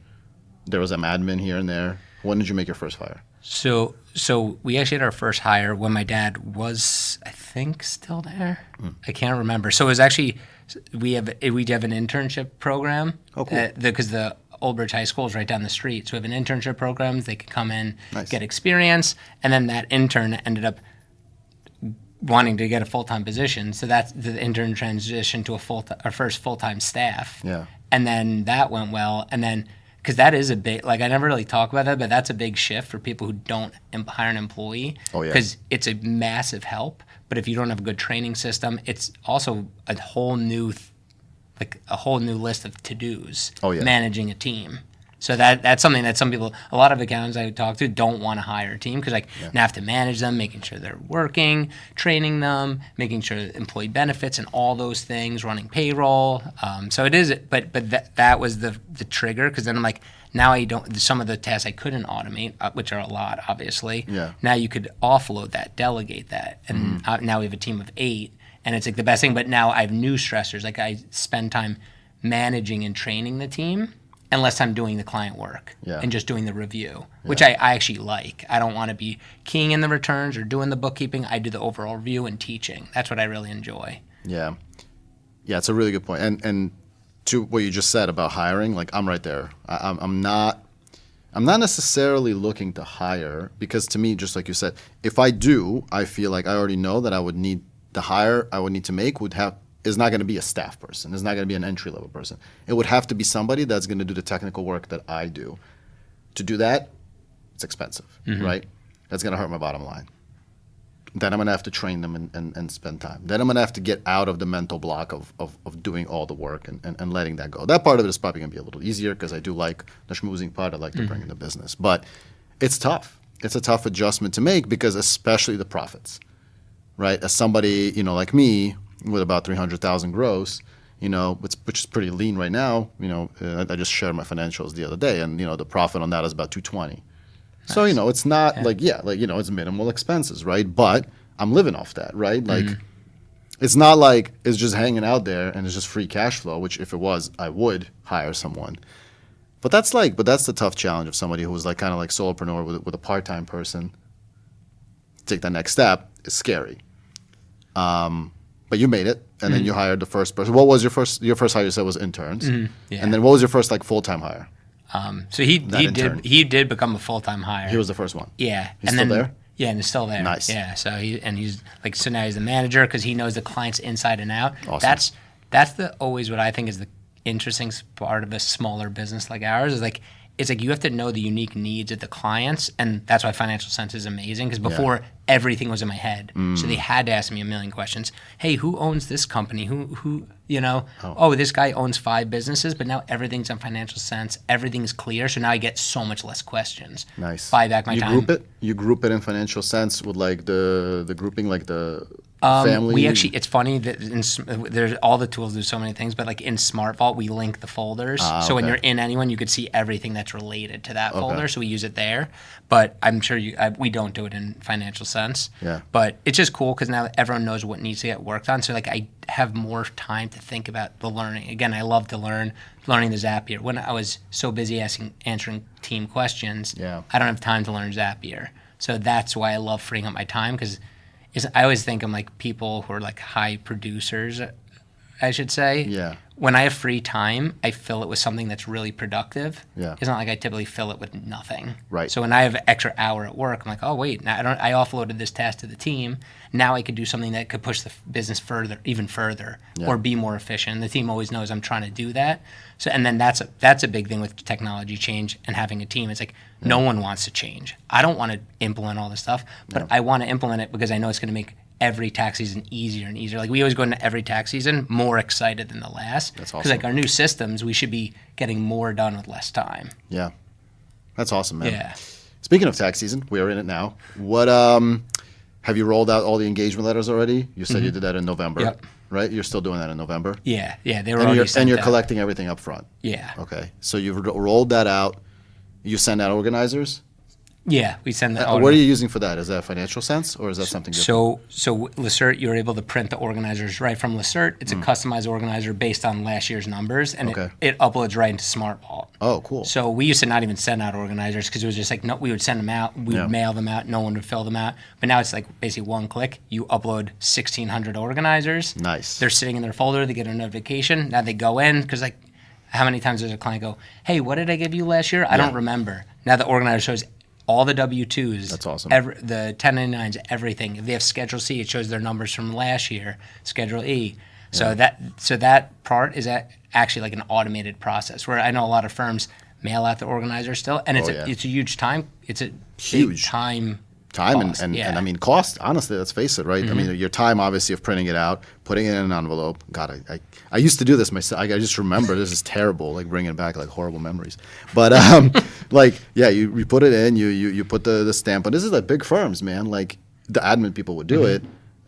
There was an admin here and there. When did you make your first hire? So we actually had our first hire when my dad was, I think, still there. I can't remember. So it was actually we have an internship program. Oh, cool. Because the Old Bridge High School is right down the street. So we have an internship program. They could come in, Nice. get experience, and then that intern ended up wanting to get a full-time position. So that's the intern transitioned to our first full-time staff. Yeah. And then that went well. And then, because that is a big, like I never really talk about that, but that's a big shift for people who don't hire an employee. Oh, yeah. Because it's a massive help. But if you don't have a good training system, it's also a whole new list of to-dos. Oh, yeah. Managing a team. So that's something that some people, a lot of accountants I talk to, don't want to hire a team because now have to manage them, making sure they're working, training them, making sure employee benefits and all those things, running payroll. So it is, but that was the trigger because then I'm like, now I don't. Some of the tasks I couldn't automate, which are a lot, obviously. Yeah. Now you could offload that, delegate that, and now we have a team of 8, and it's like the best thing. But now I have new stressors. Like I spend time managing and training the team. Unless I'm doing the client work and just doing the review, which I actually like. I don't want to be keying in the returns or doing the bookkeeping. I do the overall review and teaching. That's what I really enjoy. Yeah, it's a really good point. And to what you just said about hiring, like I'm right there. I'm not necessarily looking to hire because to me, just like you said, if I do, I feel like I already know that I would need the hire I would need to make is not going to be a staff person. It's not going to be an entry-level person. It would have to be somebody that's going to do the technical work that I do. To do that, it's expensive, right? That's going to hurt my bottom line. Then I'm going to have to train them and spend time. Then I'm going to have to get out of the mental block of doing all the work and letting that go. That part of it is probably going to be a little easier because I do like the schmoozing part. I like to bring in the business. But it's tough. It's a tough adjustment to make because especially the profits, right? As somebody, like me, with about 300,000 gross, which is pretty lean right now. I just shared my financials the other day, and the profit on that is about 220. Nice. So it's not it's minimal expenses, right? But I'm living off that, right? Like it's not like it's just hanging out there and it's just free cash flow. Which if it was, I would hire someone. But that's the tough challenge of somebody who's like kind of like solopreneur with a part-time person. Take that next step is scary. But you made it, and then you hired the first person. What was your first hire? You said was interns, and then what was your first full-time hire? So he did become a full-time hire. He was the first one. Yeah, He's still there. Yeah, and he's still there. Nice. Yeah, so now he's the manager because he knows the clients inside and out. Awesome. That's always what I think is the interesting part of a smaller business like ours is like. It's like you have to know the unique needs of the clients, and that's why Financial Sense is amazing. Because before everything was in my head, so they had to ask me a million questions. Hey, who owns this company? Who? Oh, this guy owns 5 businesses, but now everything's on Financial Sense. Everything's clear, so now I get so much less questions. Nice. Buy back my time. You group it in Financial Sense with like the grouping, like the family? We actually, it's funny that there's all the tools do so many things, but like in Smart Vault, we link the folders. So when you're in anyone, you could see everything that's related to that folder. So we use it there. But I'm sure we don't do it in Financial Sense. Yeah. But it's just cool because now everyone knows what needs to get worked on. So like I have more time to think about the learning. Again, I love to learning the Zapier. When I was so busy answering team questions, I don't have time to learn Zapier. So that's why I love freeing up my time because I always think I'm like people who are like high producers, I should say. Yeah. When I have free time, I fill it with something that's really productive. Yeah. It's not like I typically fill it with nothing. Right. So when I have an extra hour at work, I'm like, oh wait, now I offloaded this task to the team. Now I could do something that could push the business even further, or be more efficient. And the team always knows I'm trying to do that. So and then that's a big thing with technology change and having a team. It's like no one wants to change. I don't want to implement all this stuff, but I want to implement it because I know it's going to make every tax season easier and easier. Like we always go into every tax season more excited than the last. That's awesome. Because like our new systems, we should be getting more done with less time. Yeah. That's awesome, man. Yeah. Speaking of tax season, we are in it now. What have you rolled out all the engagement letters already? You said you did that in November, right? You're still doing that in November? Yeah. They were already sent And you're out. collecting everything up front? Yeah. Okay. So you've rolled that out. You send out organizers? Yeah, we send that. What are you using for that? Is that Financial Sense or is that something different? So Lacert, you're able to print the organizers right from Lacert. It's a customized organizer based on last year's numbers, and it uploads right into Smart Vault. Oh, cool. So we used to not even send out organizers because it was just like, no, we would send them out, we would mail them out, no one would fill them out. But now it's like basically one click. You upload 1,600 organizers. Nice. They're sitting in their folder. They get a notification. Now they go in because like, how many times does a client go, hey, what did I give you last year? I don't remember. Now the organizer shows all the W-2s. That's awesome. The 1099s, everything. If they have Schedule C, it shows their numbers from last year. Schedule E. So that part is actually like an automated process. Where I know a lot of firms mail out the organizer still, and it's a huge time. It's a big time. Cost. And I mean cost. Honestly, let's face it, right? I mean your time, obviously, of printing it out, putting it in an envelope. God, I used to do this myself. I just remember this is terrible, like bringing back like horrible memories. But like you put it in, you put the stamp. But this is like big firms, man. Like the admin people would do it,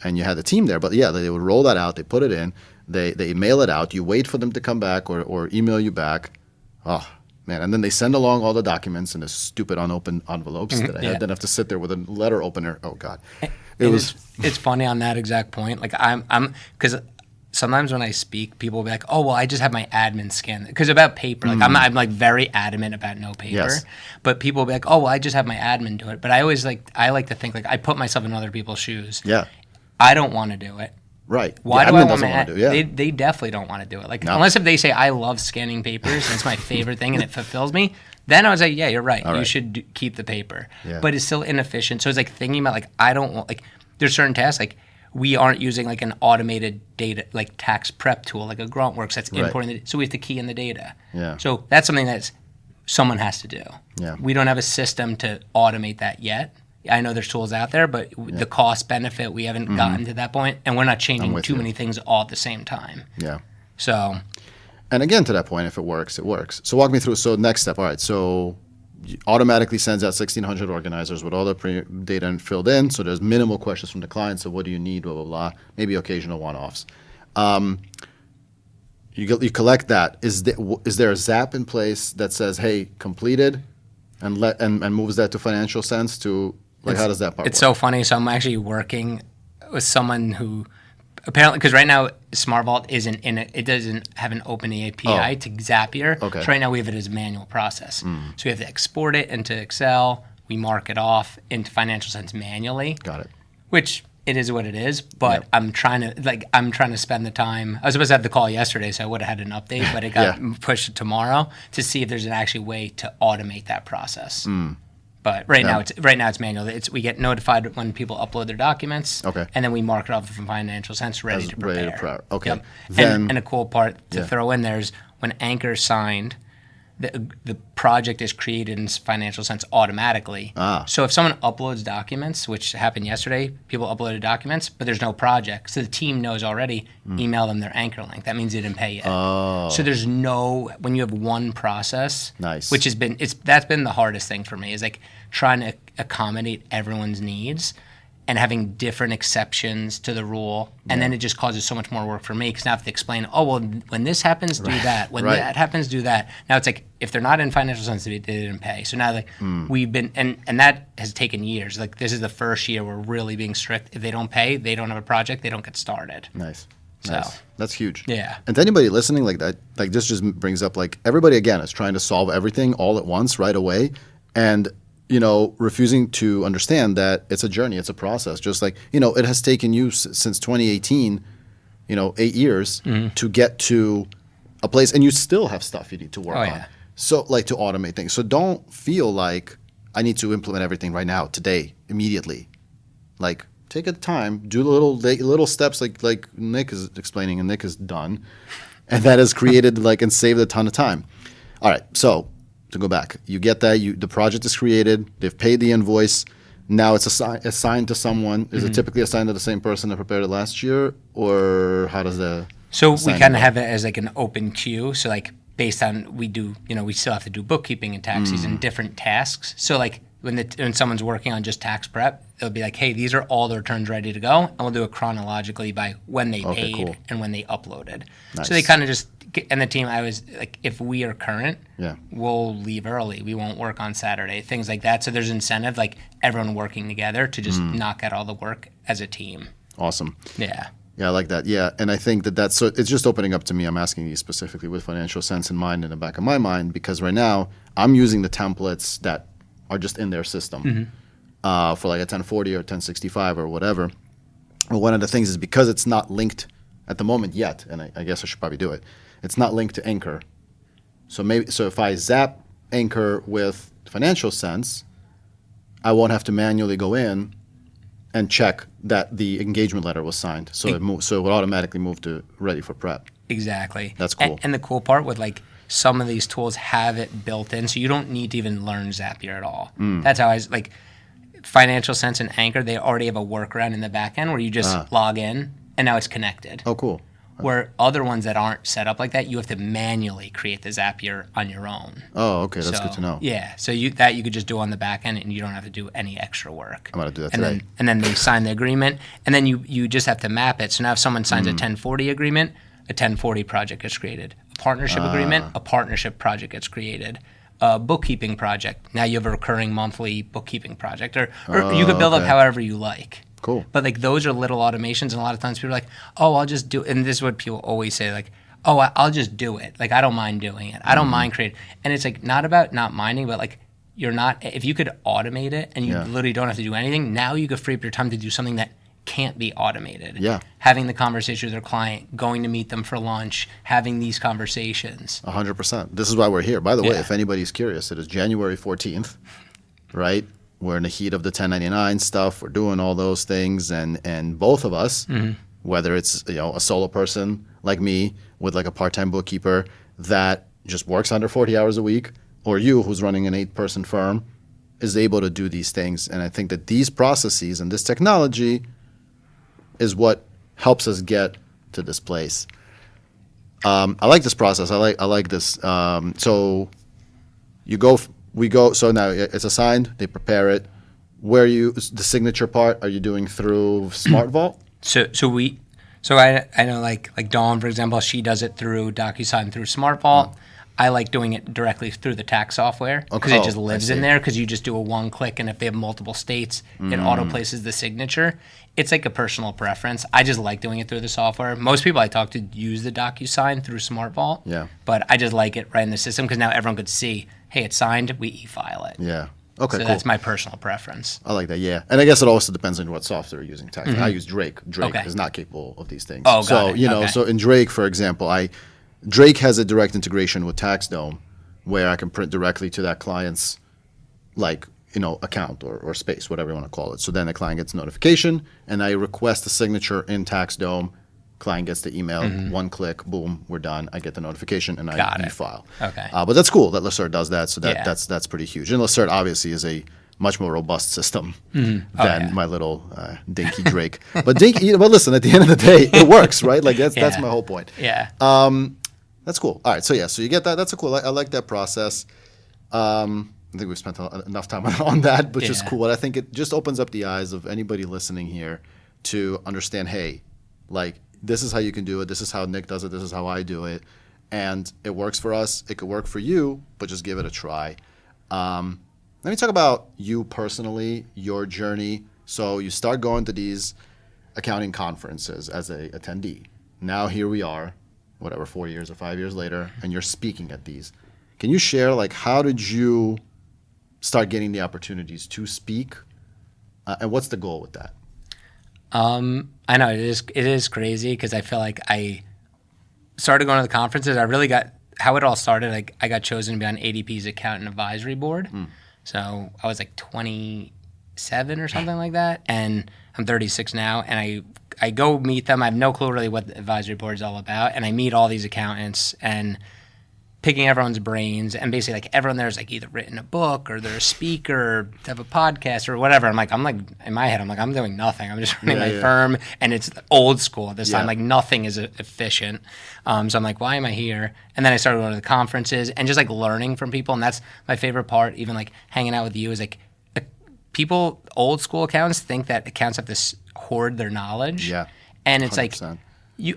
and you had the team there. But yeah, they would roll that out. They put it in. They mail it out. You wait for them to come back or email you back. Oh. Man, and then they send along all the documents in the stupid unopened envelopes that I then have to sit there with a letter opener. Oh God, It's funny on that exact point. Like I'm because sometimes when I speak, people will be like, "Oh, well, I just have my admin scan." Because about paper, like I'm like very adamant about no paper. Yes. But people will be like, "Oh, well, I just have my admin do it." But I like to think like I put myself in other people's shoes. Yeah, I don't want to do it. right. Why the do I admin want doesn't to? do it. Yeah. They definitely don't want to do it. Like unless if they say I love scanning papers and it's my favorite thing and it fulfills me, then I was like, yeah, you're right. You should keep the paper. Yeah. But it's still inefficient. So it's like thinking about like I don't want like there's certain tasks like we aren't using like an automated data like tax prep tool like a Gruntworks that's importing the, so we have to key in the data. Yeah. So that's something that someone has to do. Yeah. We don't have a system to automate that yet. I know there's tools out there, but the cost benefit, we haven't gotten to that point, and we're not changing too many things all at the same time. Yeah. So. And again, to that point, if it works, it works. So walk me through. So next step. All right. So automatically sends out 1,600 organizers with all the data filled in. So there's minimal questions from the client. So what do you need? Blah blah blah. Maybe occasional one-offs. You collect that. Is there a Zap in place that says, "Hey, completed," and moves that to Financial Sense to like how does that part work? It's so funny. So I'm actually working with someone who apparently because right now Smart Vault isn't in it. It doesn't have an open API to Zapier. Okay. So right now we have it as a manual process. So we have to export it into Excel. We mark it off into Financial Sense manually. Got it. Which it is what it is, but I'm trying to spend the time. I was supposed to have the call yesterday, so I would have had an update, but it got pushed to tomorrow to see if there's an actual way to automate that process. But right now it's manual. We get notified when people upload their documents, and then we mark it off from Financial Sense ready to prepare. Okay. Yep. Then, and a cool part to throw in there is when Anchor signed, the project is created in Financial Sense automatically. So if someone uploads documents, which happened yesterday, people uploaded documents, but there's no project. So the team knows already, email them their Anchor link. That means they didn't pay yet. So there's when you have one process, which that's been the hardest thing for me is like trying to accommodate everyone's needs. and having different exceptions to the rule. And then it just causes so much more work for me because now I have to explain, oh, well, when this happens, do that. When that happens, do that. Now it's like, if they're not in financial sensitivity, they didn't pay. So now like we've been, and that has taken years. Like this is the first year we're really being strict. If they don't pay, they don't have a project, they don't get started. Nice. So, nice. That's huge. Yeah. And to anybody listening, like that, like this just brings up like everybody again is trying to solve everything all at once right away. And refusing to understand that it's a journey, it's a process. Just like, it has taken you since 2018, 8 years to get to a place, and you still have stuff you need to work on. So, like, to automate things. So don't feel like I need to implement everything right now, today, immediately. Like, take a time, do little steps like Nick is explaining, and Nick has done, and that has created and saved a ton of time. All right, so to go back, you get that the project is created, they've paid the invoice, now it's assigned to someone. Is it typically assigned to the same person that prepared it last year, or how does the So we kind of have it as like an open queue. So like based on we still have to do bookkeeping and taxes and different tasks. So like when someone's working on just tax prep, it'll be like, hey, these are all the returns ready to go, and we'll do it chronologically by when they paid and when they uploaded. Nice. So they kind of just, and the team, I was like, if we are current, we'll leave early. We won't work on Saturday, things like that. So there's incentive, like everyone working together to just knock out all the work as a team. Awesome. Yeah. Yeah, I like that. Yeah, and I think that's so it's just opening up to me. I'm asking you specifically with financial sense in mind, in the back of my mind, because right now I'm using the templates that are just in their system for like a 1040 or 1065 or whatever. Well, one of the things is because it's not linked at the moment yet, and I guess I should probably do it. It's not linked to Anchor. So if I zap Anchor with Financial Sense, I won't have to manually go in and check that the engagement letter was signed. So it would automatically move to ready for prep. Exactly. That's cool. And the cool part with like some of these tools have it built in, so you don't need to even learn Zapier at all. That's how like Financial Sense and Anchor, they already have a workaround in the back end where you just log in and now it's connected. Oh, cool. Where other ones that aren't set up like that, you have to manually create the Zapier on your own. Oh, okay. That's good to know. Yeah. So you could just do on the back end and you don't have to do any extra work. I'm going to do that today. And then they sign the agreement, and then you just have to map it. So now if someone signs a 1040 agreement, a 1040 project gets created. A partnership agreement, a partnership project gets created. A bookkeeping project, now you have a recurring monthly bookkeeping project. Or you could build up however you like. Cool. But like those are little automations, and a lot of times people are like, oh, I'll just do it. And this is what people always say, like, oh, I'll just do it. Like, I don't mind doing it. I don't mind creating. And it's like not about not minding, but like if you could automate it and you literally don't have to do anything, now you could free up your time to do something that can't be automated. Yeah. Having the conversation with their client, going to meet them for lunch, having these conversations. 100%. This is why we're here. By the way, if anybody's curious, it is January 14th, right? We're in the heat of the 1099 stuff. We're doing all those things, and both of us, whether it's a solo person like me with like a part-time bookkeeper that just works under 40 hours a week, or you who's running an 8-person firm, is able to do these things. And I think that these processes and this technology is what helps us get to this place. I like this process. I like this. So we go. So now it's assigned. They prepare it. The signature part? Are you doing through Smart Vault? So I know like Dawn, for example, she does it through DocuSign through Smart Vault. I like doing it directly through the tax software because it just lives in there, because you just do a one click, and if they have multiple states, it auto places the signature. It's like a personal preference. I just like doing it through the software. Most people I talk to use the DocuSign through Smart Vault. Yeah. But I just like it right in the system because now everyone could see, hey, it's signed, we e-file it. Yeah. Okay, so that's my personal preference. I like that, yeah. And I guess it also depends on what software you're using. Tax. I use Drake. Drake is not capable of these things. Oh, got it. So in Drake, for example, Drake has a direct integration with TaxDome where I can print directly to that client's account or space, whatever you want to call it. So then the client gets a notification, and I request a signature in TaxDome. Client gets the email, one click, boom, we're done. I get the notification, and I e-file. Okay. But that's cool that Lacerte does that, so that's pretty huge. And Lacerte obviously is a much more robust system than my little dinky Drake. But listen, at the end of the day, it works, right? Like that's my whole point. Yeah. That's cool. All right, so you get that. That's a cool. I like that process. I think we've spent enough time on that, which is Yeah. cool. I think it just opens up the eyes of anybody listening here to understand, hey, like, this is how you can do it. This is how Nick does it. This is how I do it. And it works for us. It could work for you, but just give it a try. Let me talk about you personally, your journey. So you start going to these accounting conferences as a attendee. Now here we are, whatever, 4 years or 5 years later, and you're speaking at these. Can you share, like, how did you start getting the opportunities to speak, and what's the goal with that? I know it is crazy because I feel like I started going to the conferences. I really got how it all started. Like I got chosen to be on ADP's accountant advisory board. So I was like 27 or something like that, and I'm 36 now. And I go meet them. I have no clue really what the advisory board is all about, and I meet all these accountants and picking everyone's brains, and basically like everyone there's like either written a book or they're a speaker or have a podcast or whatever. I'm like in my head, I'm doing nothing. I'm just running my firm, and it's old school at this time. Like nothing is efficient. So I'm like, why am I here? And then I started going to the conferences and just like learning from people, and that's my favorite part. Even like hanging out with you is like people, old school accountants think that accountants have to hoard their knowledge. Yeah, and it's 100%. like.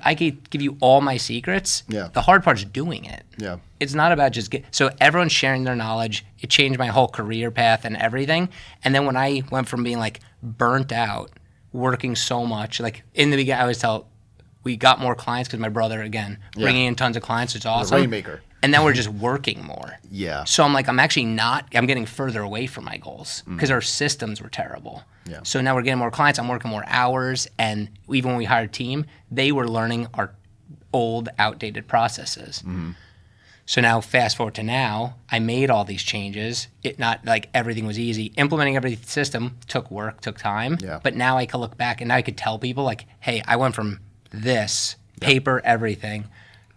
I could give you all my secrets. Yeah. The hard part is doing it. Yeah. It's not about just so everyone's sharing their knowledge. It changed my whole career path and everything. And then when I went from being like burnt out, working so much, like in the beginning, I always tell we got more clients because my brother, again, bringing in tons of clients. It's awesome. The rainmaker. And then we're just working more. Yeah. So I'm like, I'm getting further away from my goals because our systems were terrible. Yeah. So now we're getting more clients. I'm working more hours. And even when we hired a team, they were learning our old, outdated processes. So now fast forward to now, I made all these changes. It not like everything was easy. Implementing every system took work, took time. Yeah. But now I can look back and now I could tell people like, hey, I went from this, paper, everything,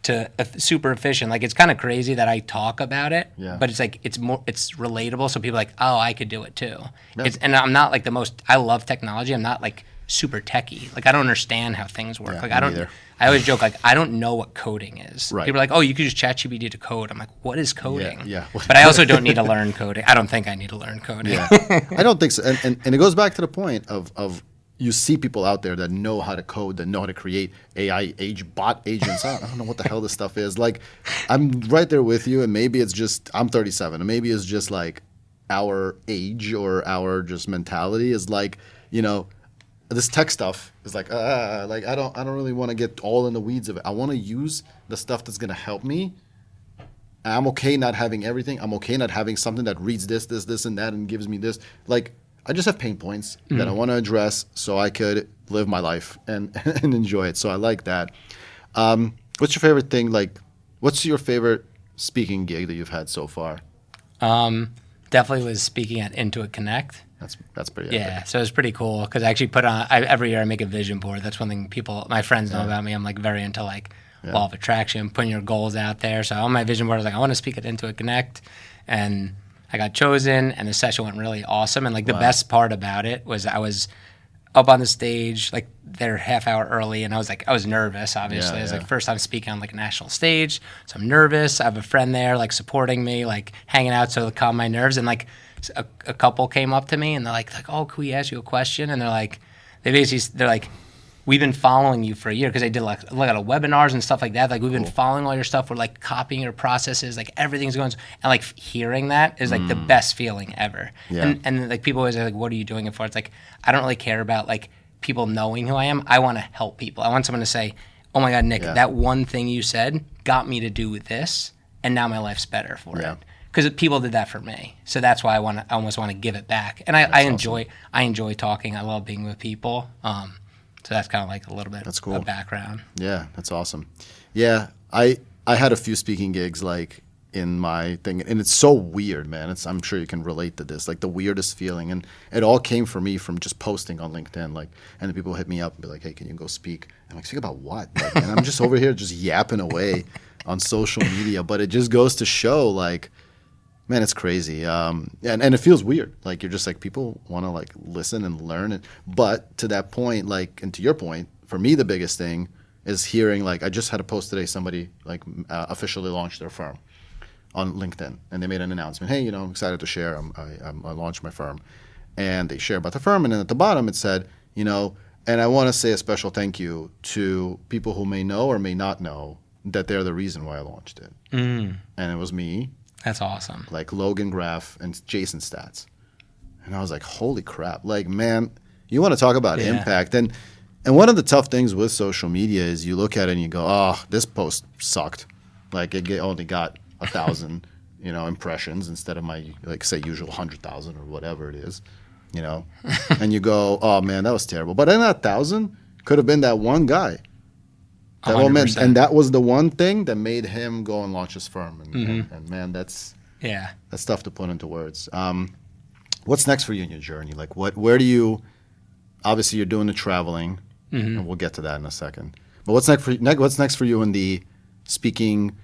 to super efficient. Like it's kind of crazy that I talk about it, but it's like it's relatable. So people are like, oh, I could do it too. Yeah. And I'm not like I love technology. I'm not like super techie. Like I don't understand how things work. Yeah, like me I don't. neither. I always joke like I don't know what coding is. Right. People are like, oh, you could use ChatGPT to code. I'm like, what is coding? Yeah. But I also don't need to learn coding. I don't think I need to learn coding. Yeah. I don't think so. And it goes back to the point of you see people out there that know how to code, that know how to create AI bot agents. I don't know what the hell this stuff is. Like, I'm right there with you, and maybe it's just I'm 37, and maybe it's just like our age or our just mentality is like, this tech stuff is like I don't really want to get all in the weeds of it. I want to use the stuff that's gonna help me. I'm okay not having everything. I'm okay not having something that reads this, and that, and gives me this. Like, I just have pain points that I want to address so I could live my life and enjoy it. So I like that. What's your favorite thing? Like, what's your favorite speaking gig that you've had so far? Definitely was speaking at Intuit Connect. That's pretty epic. Yeah, so it was pretty cool because I actually put on every year I make a vision board. That's one thing my friends know about me. I'm like very into like law of attraction, putting your goals out there. So on my vision board, I was like, I want to speak at Intuit Connect, and I got chosen, and the session went really awesome. And like the best part about it was I was up on the stage like they're half hour early, and I was nervous. Obviously, it was like first time speaking on like a national stage, so I'm nervous. I have a friend there like supporting me, like hanging out to calm my nerves, and like a couple came up to me and they're like, oh, can we ask you a question? And they're like, we've been following you for a year because they did like a lot of webinars and stuff like that. Like we've been following all your stuff. We're like copying your processes. Like everything's going. And like hearing that is like the best feeling ever. Yeah. And like people always are like, what are you doing it for? It's like I don't really care about like people knowing who I am. I want to help people. I want someone to say, oh my God, Nick, that one thing you said got me to do this, and now my life's better for it. Because people did that for me, so that's why I almost want to give it back. And I enjoy talking. I love being with people. So that's kind of like a little bit of background. Yeah, that's awesome. Yeah, I had a few speaking gigs like in my thing, and it's so weird, man. I'm sure you can relate to this, like the weirdest feeling, and it all came for me from just posting on LinkedIn, like, and then people hit me up and be like, "Hey, can you go speak?" I'm like, "Speak about what?" Like, and I'm just over here just yapping away on social media, but it just goes to show, like, man, it's crazy, and it feels weird. Like you're just like people want to like listen and learn, but to that point, like, and to your point, for me the biggest thing is hearing like I just had a post today. Somebody like officially launched their firm. on LinkedIn, and they made an announcement. Hey, I'm excited to share. I launched my firm, and they share about the firm. And then at the bottom it said, and I want to say a special thank you to people who may know or may not know that they're the reason why I launched it. And it was me. That's awesome. Like Logan Graff and Jason Stats. And I was like, holy crap. Like, man, you want to talk about impact. And one of the tough things with social media is you look at it and you go, oh, this post sucked. Like it only got 1,000, impressions instead of my, like, say, usual 100,000 or whatever it is, and you go, oh man, that was terrible. But in that 1,000 could have been that one guy. That one man, and that was the one thing that made him go and launch his firm. And man, that's tough to put into words. What's next for you in your journey? Like, where do you? Obviously, you're doing the traveling, and we'll get to that in a second. But what's next for you in the speaking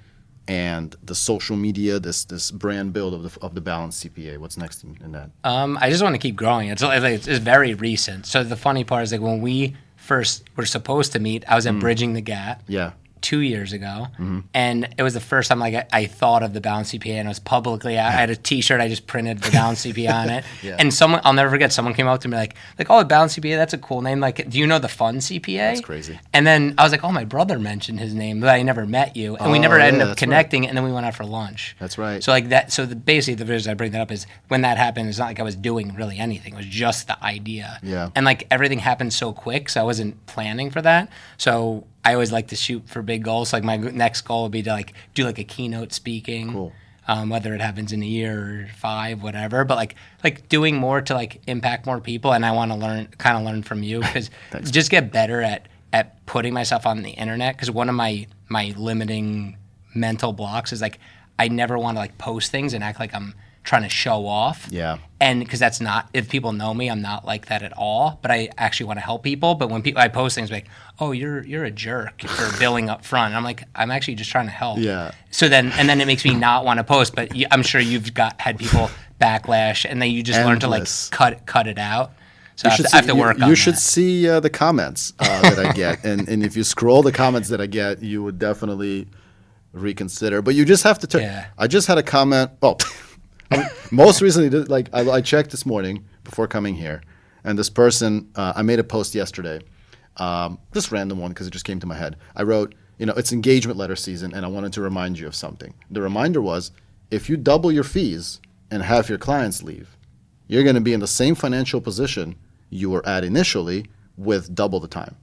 and the social media, this brand build of the Balanced CPA? What's next in that? I just want to keep growing. It's very recent. So the funny part is, like, when we first were supposed to meet, I was at Bridging the Gap. Yeah. 2 years ago, and it was the first time I thought of the Balanced CPA, and it was publicly. I had a T-shirt, I just printed the Balanced CPA on it, and I'll never forget, someone came up to me like, oh, Balanced CPA, that's a cool name. Like, do you know the ThefunCPA? That's crazy. And then I was like, oh, my brother mentioned his name, but I never met you, and we never ended up connecting, and then we went out for lunch. That's right. So basically the reason I bring that up is when that happened, it's not like I was doing really anything. It was just the idea. Yeah. And like everything happened so quick, so I wasn't planning for that. So I always like to shoot for big goals. Like my next goal would be to do like a keynote speaking, cool. Whether it happens in a year or 5, whatever. But like doing more to like impact more people. And I want to learn from you, because just get better at putting myself on the internet. Because one of my limiting mental blocks is like I never want to like post things and act like I'm trying to show off. Yeah. And because that's not, if people know me, I'm not like that at all. But I actually want to help people. But when I post things like, oh, you're a jerk for billing up front, I'm like, I'm actually just trying to help. Yeah. So then it makes me not want to post. But I'm sure you've had people backlash, and then you just learn to like cut it out. So I have to work on that. You should see the comments that I get, and if you scroll the comments that I get, you would definitely reconsider. But you just have to turn. Yeah. I just had a comment. Oh. Most recently, like I checked this morning before coming here, and this person, I made a post yesterday, just random one because it just came to my head. I wrote, it's engagement letter season, and I wanted to remind you of something. The reminder was, if you double your fees and have your clients leave, you're going to be in the same financial position you were at initially with double the time.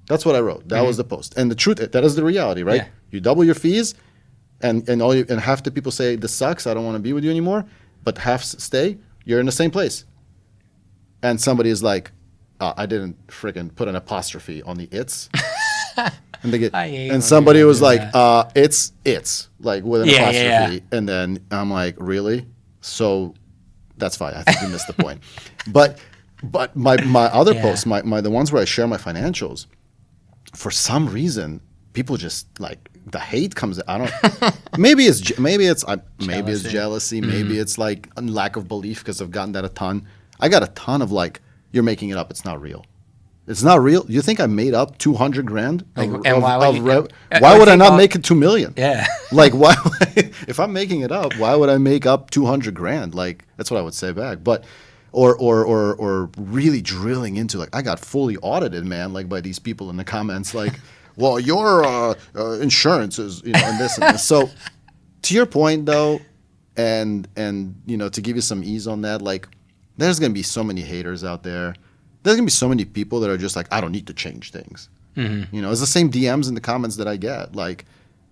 That's what I wrote. That was the post. And the truth, that is the reality, right? Yeah. You double your fees, and half the people say, this sucks, I don't want to be with you anymore, but half stay, you're in the same place. And somebody is like, I didn't freaking put an apostrophe on the it's. And somebody was like, it's like with an apostrophe. Yeah. And then I'm like, really? So that's fine. I think you missed the point. But my other posts, the ones where I share my financials, for some reason, people just like, the hate comes. I don't. Maybe it's jealousy. Maybe it's like a lack of belief, because I've gotten that a ton. I got a ton of like, you're making it up. It's not real. It's not real. You think I made up $200,000? Why would I not make it $2 million? Yeah. Like, why? If I'm making it up, why would I make up $200,000? Like, that's what I would say back. But or really drilling into, like, I got fully audited, man, like, by these people in the comments, like, well, your insurance is, and this and this. So, to your point, though, and to give you some ease on that, like, there's going to be so many haters out there. There's going to be so many people that are just like, I don't need to change things. Mm-hmm. It's the same DMs in the comments that I get. Like,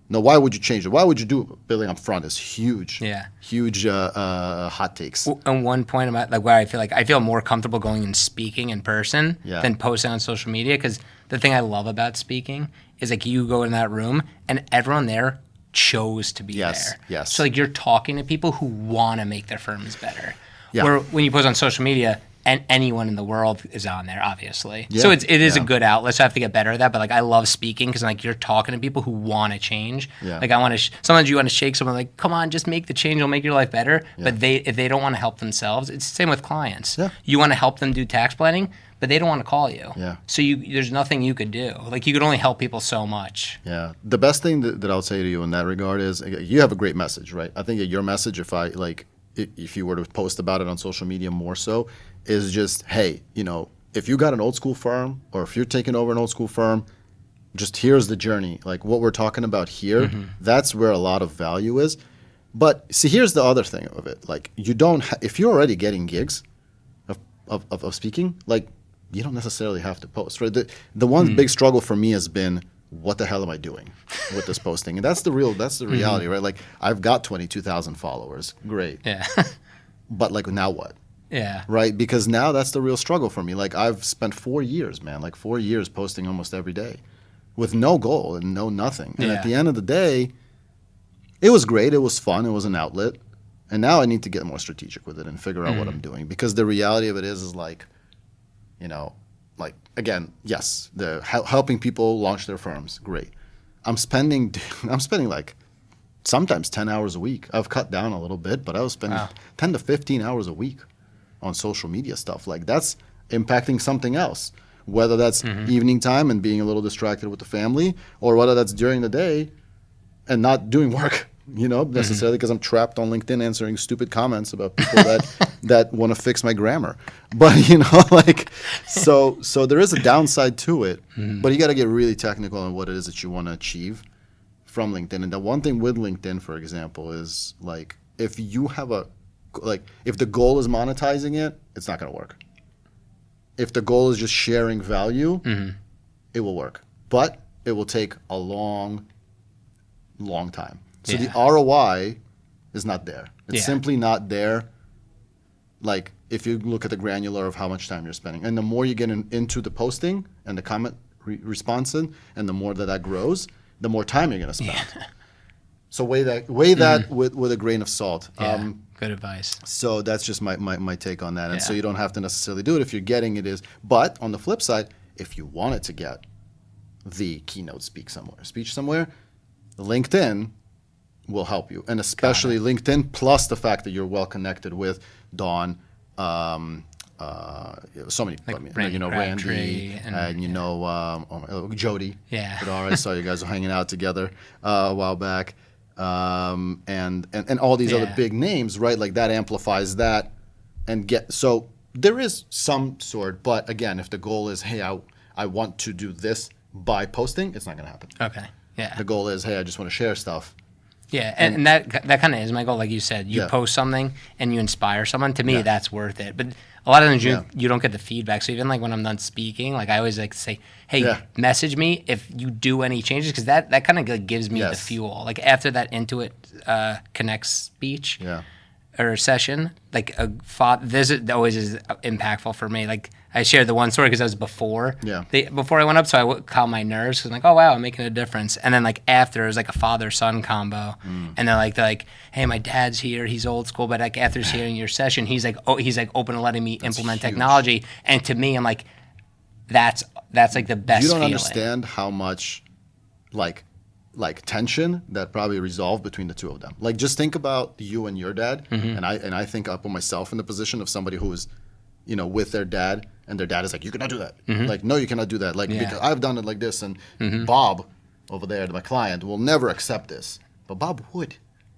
no, why would you change it? Why would you do it? Billing up front is huge. Yeah. Huge hot takes. And one point about like where I feel more comfortable going and speaking in person than posting on social media, because the thing I love about speaking is like you go in that room and everyone there chose to be there. Yes. So like you're talking to people who want to make their firms better. Yeah. Where when you post on social media, and anyone in the world is on there, obviously. Yeah. So it is a good outlet. So I have to get better at that. But like I love speaking because like you're talking to people who want to change. Yeah. Like I want to. Sometimes you want to shake someone like, come on, just make the change. It'll make your life better. Yeah. But if they don't want to help themselves, it's the same with clients. Yeah. You want to help them do tax planning, but they don't want to call you. Yeah. So there's nothing you could do. Like, you could only help people so much. Yeah. The best thing that I'll say to you in that regard is you have a great message, right? I think your message, if you were to post about it on social media more so, is just, hey, if you got an old school firm or if you're taking over an old school firm, just here's the journey. Like what we're talking about here, that's where a lot of value is. But see, here's the other thing of it. Like you don't, if you're already getting gigs of speaking, like you don't necessarily have to post, right? The one big struggle for me has been, what the hell am I doing with this posting? And that's the reality, right? Like I've got 22,000 followers. Great. Yeah. But like now what? Yeah. Right? Because now that's the real struggle for me. Like I've spent 4 years, man, like 4 years posting almost every day with no goal and no nothing. And at the end of the day, it was great. It was fun. It was an outlet. And now I need to get more strategic with it and figure out what I'm doing. Because the reality of it is like, like again, yes, the helping people launch their firms, great. I'm spending like sometimes 10 hours a week. I've cut down a little bit, but I was spending 10 to 15 hours a week on social media stuff. Like that's impacting something else, whether that's evening time and being a little distracted with the family, or whether that's during the day and not doing work, necessarily because I'm trapped on LinkedIn answering stupid comments about people that want to fix my grammar. But, so there is a downside to it, but you got to get really technical on what it is that you want to achieve from LinkedIn. And the one thing with LinkedIn, for example, is like if you have if the goal is monetizing it, it's not going to work. If the goal is just sharing value, it will work. But it will take a long time. So the ROI is not there. It's simply not there. Like if you look at the granular of how much time you're spending. And the more you get into the posting and the comment response and the more that grows, the more time you're going to spend. Yeah. So weigh that with a grain of salt. Yeah. Good advice. So that's just my take on that. And so you don't have to necessarily do it if you're getting it is. But on the flip side, if you wanted to get the keynote speech somewhere, LinkedIn will help you. And especially LinkedIn plus the fact that you're well connected with Dawn, so many, like Randy, and Jody. Yeah. I saw you guys hanging out together a while back. And all these other big names, right? Like that amplifies that so there is some sort, but again, if the goal is, hey, I want to do this by posting, it's not going to happen. Okay. Yeah. The goal is, hey, I just want to share stuff. Yeah, and that kind of is my goal. Like you said, you post something and you inspire someone. To me, that's worth it. But a lot of times you don't get the feedback. So even like when I'm done speaking, like I always like to say, hey, message me if you do any changes, because that kind of like gives me the fuel. Like after that Intuit Connect speech or session, like this always is impactful for me. Like I shared the one story because that was before I went up, so I would calm my nerves. Cause I'm like, oh wow, I'm making a difference. And then like after, it was like a father-son combo, and they're like, hey, my dad's here, he's old school, but like after hearing your session, he's like open to letting me implement technology. And to me, I'm like, that's like the best. You don't feeling. Understand how much like tension that probably resolved between the two of them. Like just think about you and your dad, and I think I put myself in the position of somebody who is, with their dad, and their dad is like, you cannot do that. Like, no, you cannot do that. Like, because I've done it like this, and Bob over there, my client, will never accept this. But Bob would.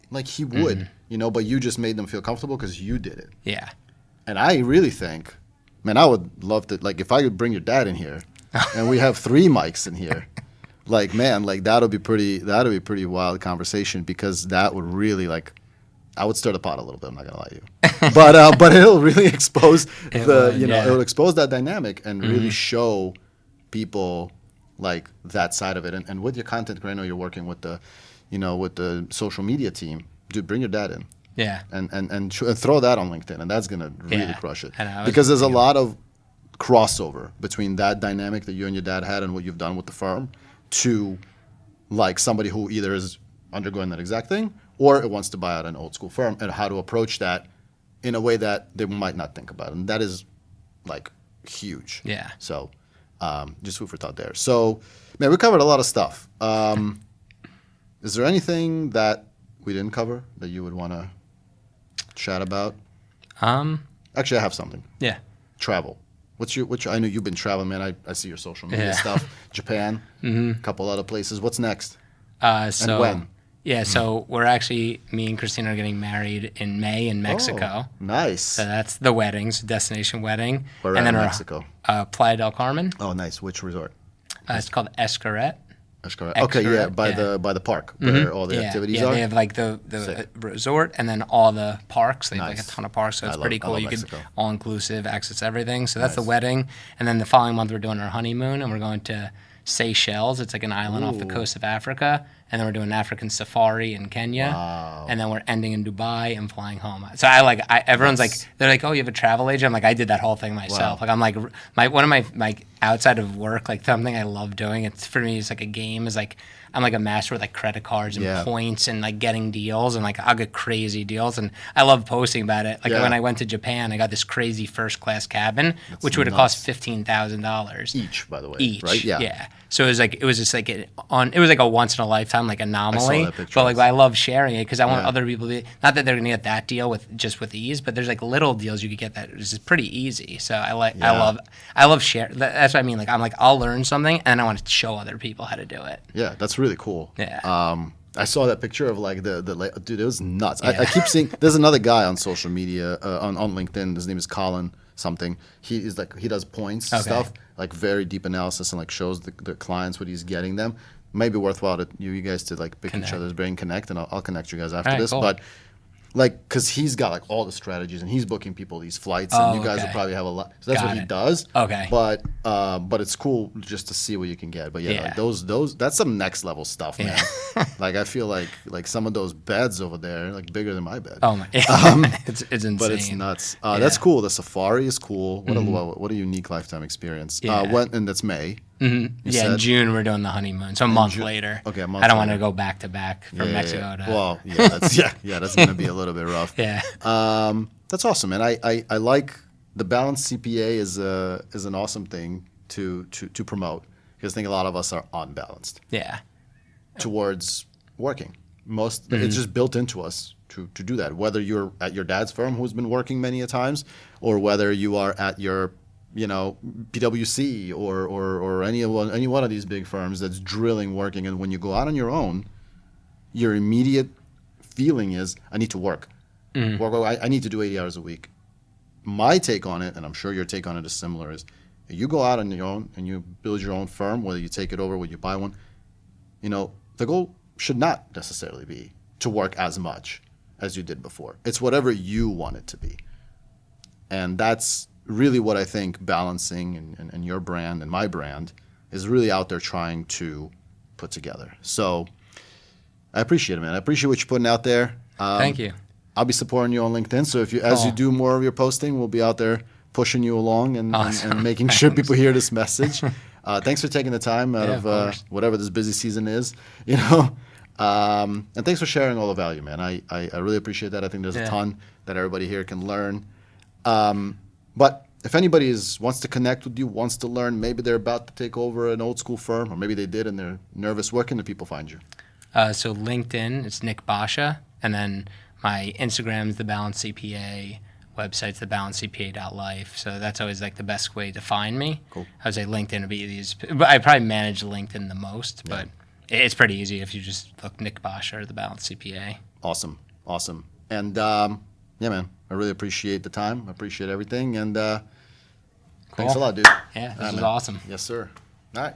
Like, he would, but you just made them feel comfortable because you did it. Yeah. And I really think, man, I would love to, like, if I could bring your dad in here, and we have 3 mics in here, like, man, like, that'll be pretty wild conversation, because that would really, like, I would stir the pot a little bit. I'm not gonna lie to you, but it'll really expose it'll expose that dynamic and really show people like that side of it. And with your content, I know you're working with the, with the social media team. Dude, bring your dad in. Yeah. And throw that on LinkedIn, and that's gonna really crush it. Because there's a lot of crossover between that dynamic that you and your dad had and what you've done with the firm to like somebody who either is undergoing that exact thing or it wants to buy out an old school firm, and how to approach that in a way that they might not think about. And that is like huge. Yeah. So just food for thought there. So, man, we covered a lot of stuff. Is there anything that we didn't cover that you would want to chat about? Actually, I have something. Yeah. Travel. What's your? I know you've been traveling, man. I see your social media stuff. Japan, a couple other places. What's next? And when? Yeah, so we're actually, me and Christina are getting married in May in Mexico. Oh, nice. So that's the weddings, destination wedding. Where and at then in our, Mexico? Playa del Carmen. Oh, nice. Which resort? It's called Escaret. Okay, yeah, by the park where all the activities are. They have like the resort and then all the parks. They have like a ton of parks, so it's pretty cool. You could all inclusive access everything. So that's the wedding, and then the following month we're doing our honeymoon, and we're going to Seychelles. It's like an island off the coast of Africa, and then we're doing an African safari in Kenya, and then we're ending in Dubai and flying home. So everyone's like, they're like, oh, you have a travel agent? I'm like, I did that whole thing myself. Like I'm like, one of my outside of work, like something I love doing. It's for me, it's like a game. Is like I'm like a master with like credit cards and points and like getting deals, and like I'll get crazy deals, and I love posting about it. Like when I went to Japan, I got this crazy first class cabin, which would have cost $15,000 each, by the way. Each, right? Yeah. So it was just like it was like a once in a lifetime like anomaly. that picture. But like I love sharing it because I want other people to, not that they're gonna get that deal with ease, but there's like little deals you could get that is pretty easy. So I love sharing. That's what I mean. Like I'm like I'll learn something and I want to show other people how to do it. Yeah, that's really cool. Yeah. I saw that picture of like the dude. It was nuts. I keep seeing. There's another guy on social media on LinkedIn. His name is Colin something. He does points stuff, like very deep analysis and like shows the clients what he's getting them. Maybe worthwhile to you guys to like pick each other's brain, connect, and I'll connect you guys after this. Cool. But like, because he's got like all the strategies and he's booking people these flights, and you guys will probably have a lot. So that's what he does. Okay. But it's cool just to see what you can get. But like those that's some next level stuff, man. Like I feel like some of those beds over there, like bigger than my bed. Oh my! It's insane. But it's nuts. That's cool. The safari is cool. What a unique lifetime experience. And that's May. In June we're doing the honeymoon, so a month later. Okay, a month. I don't want to go back to back from Mexico to. Well, that's gonna be a little bit rough. That's awesome, man. I like the balanced CPA is an awesome thing to promote because I think a lot of us are unbalanced. Yeah. Towards working, it's just built into us to do that. Whether you're at your dad's firm who's been working many a times, or whether you are at your PwC or any one of these big firms that's drilling working, and when you go out on your own, your immediate feeling is I need to work. I need to do 80 hours a week. My take on it, and I'm sure your take on it is similar, is you go out on your own and you build your own firm, whether you take it over, whether you buy one, the goal should not necessarily be to work as much as you did before. It's whatever you want it to be. And that's really what I think balancing and your brand and my brand is really out there trying to put together. So I appreciate it, man. I appreciate what you're putting out there. Thank you. I'll be supporting you on LinkedIn. So as you do more of your posting, we'll be out there pushing you along and making sure people hear this message. Thanks for taking the time out of whatever this busy season is, and thanks for sharing all the value, man. I really appreciate that. I think there's a ton that everybody here can learn. But if anybody wants to connect with you, wants to learn, maybe they're about to take over an old school firm, or maybe they did and they're nervous, where can the people find you? So LinkedIn, it's Nick Boscia, and then my Instagram's ThefunCPA, website's ThefunCPA.life. So that's always like the best way to find me. Cool. I would say LinkedIn would be easiest. But I probably manage LinkedIn the most, but it's pretty easy if you just look Nick Boscia or ThefunCPA. Awesome. And man, I really appreciate the time. I appreciate everything. And thanks a lot, dude. Yeah, this was awesome. Yes, sir. All right.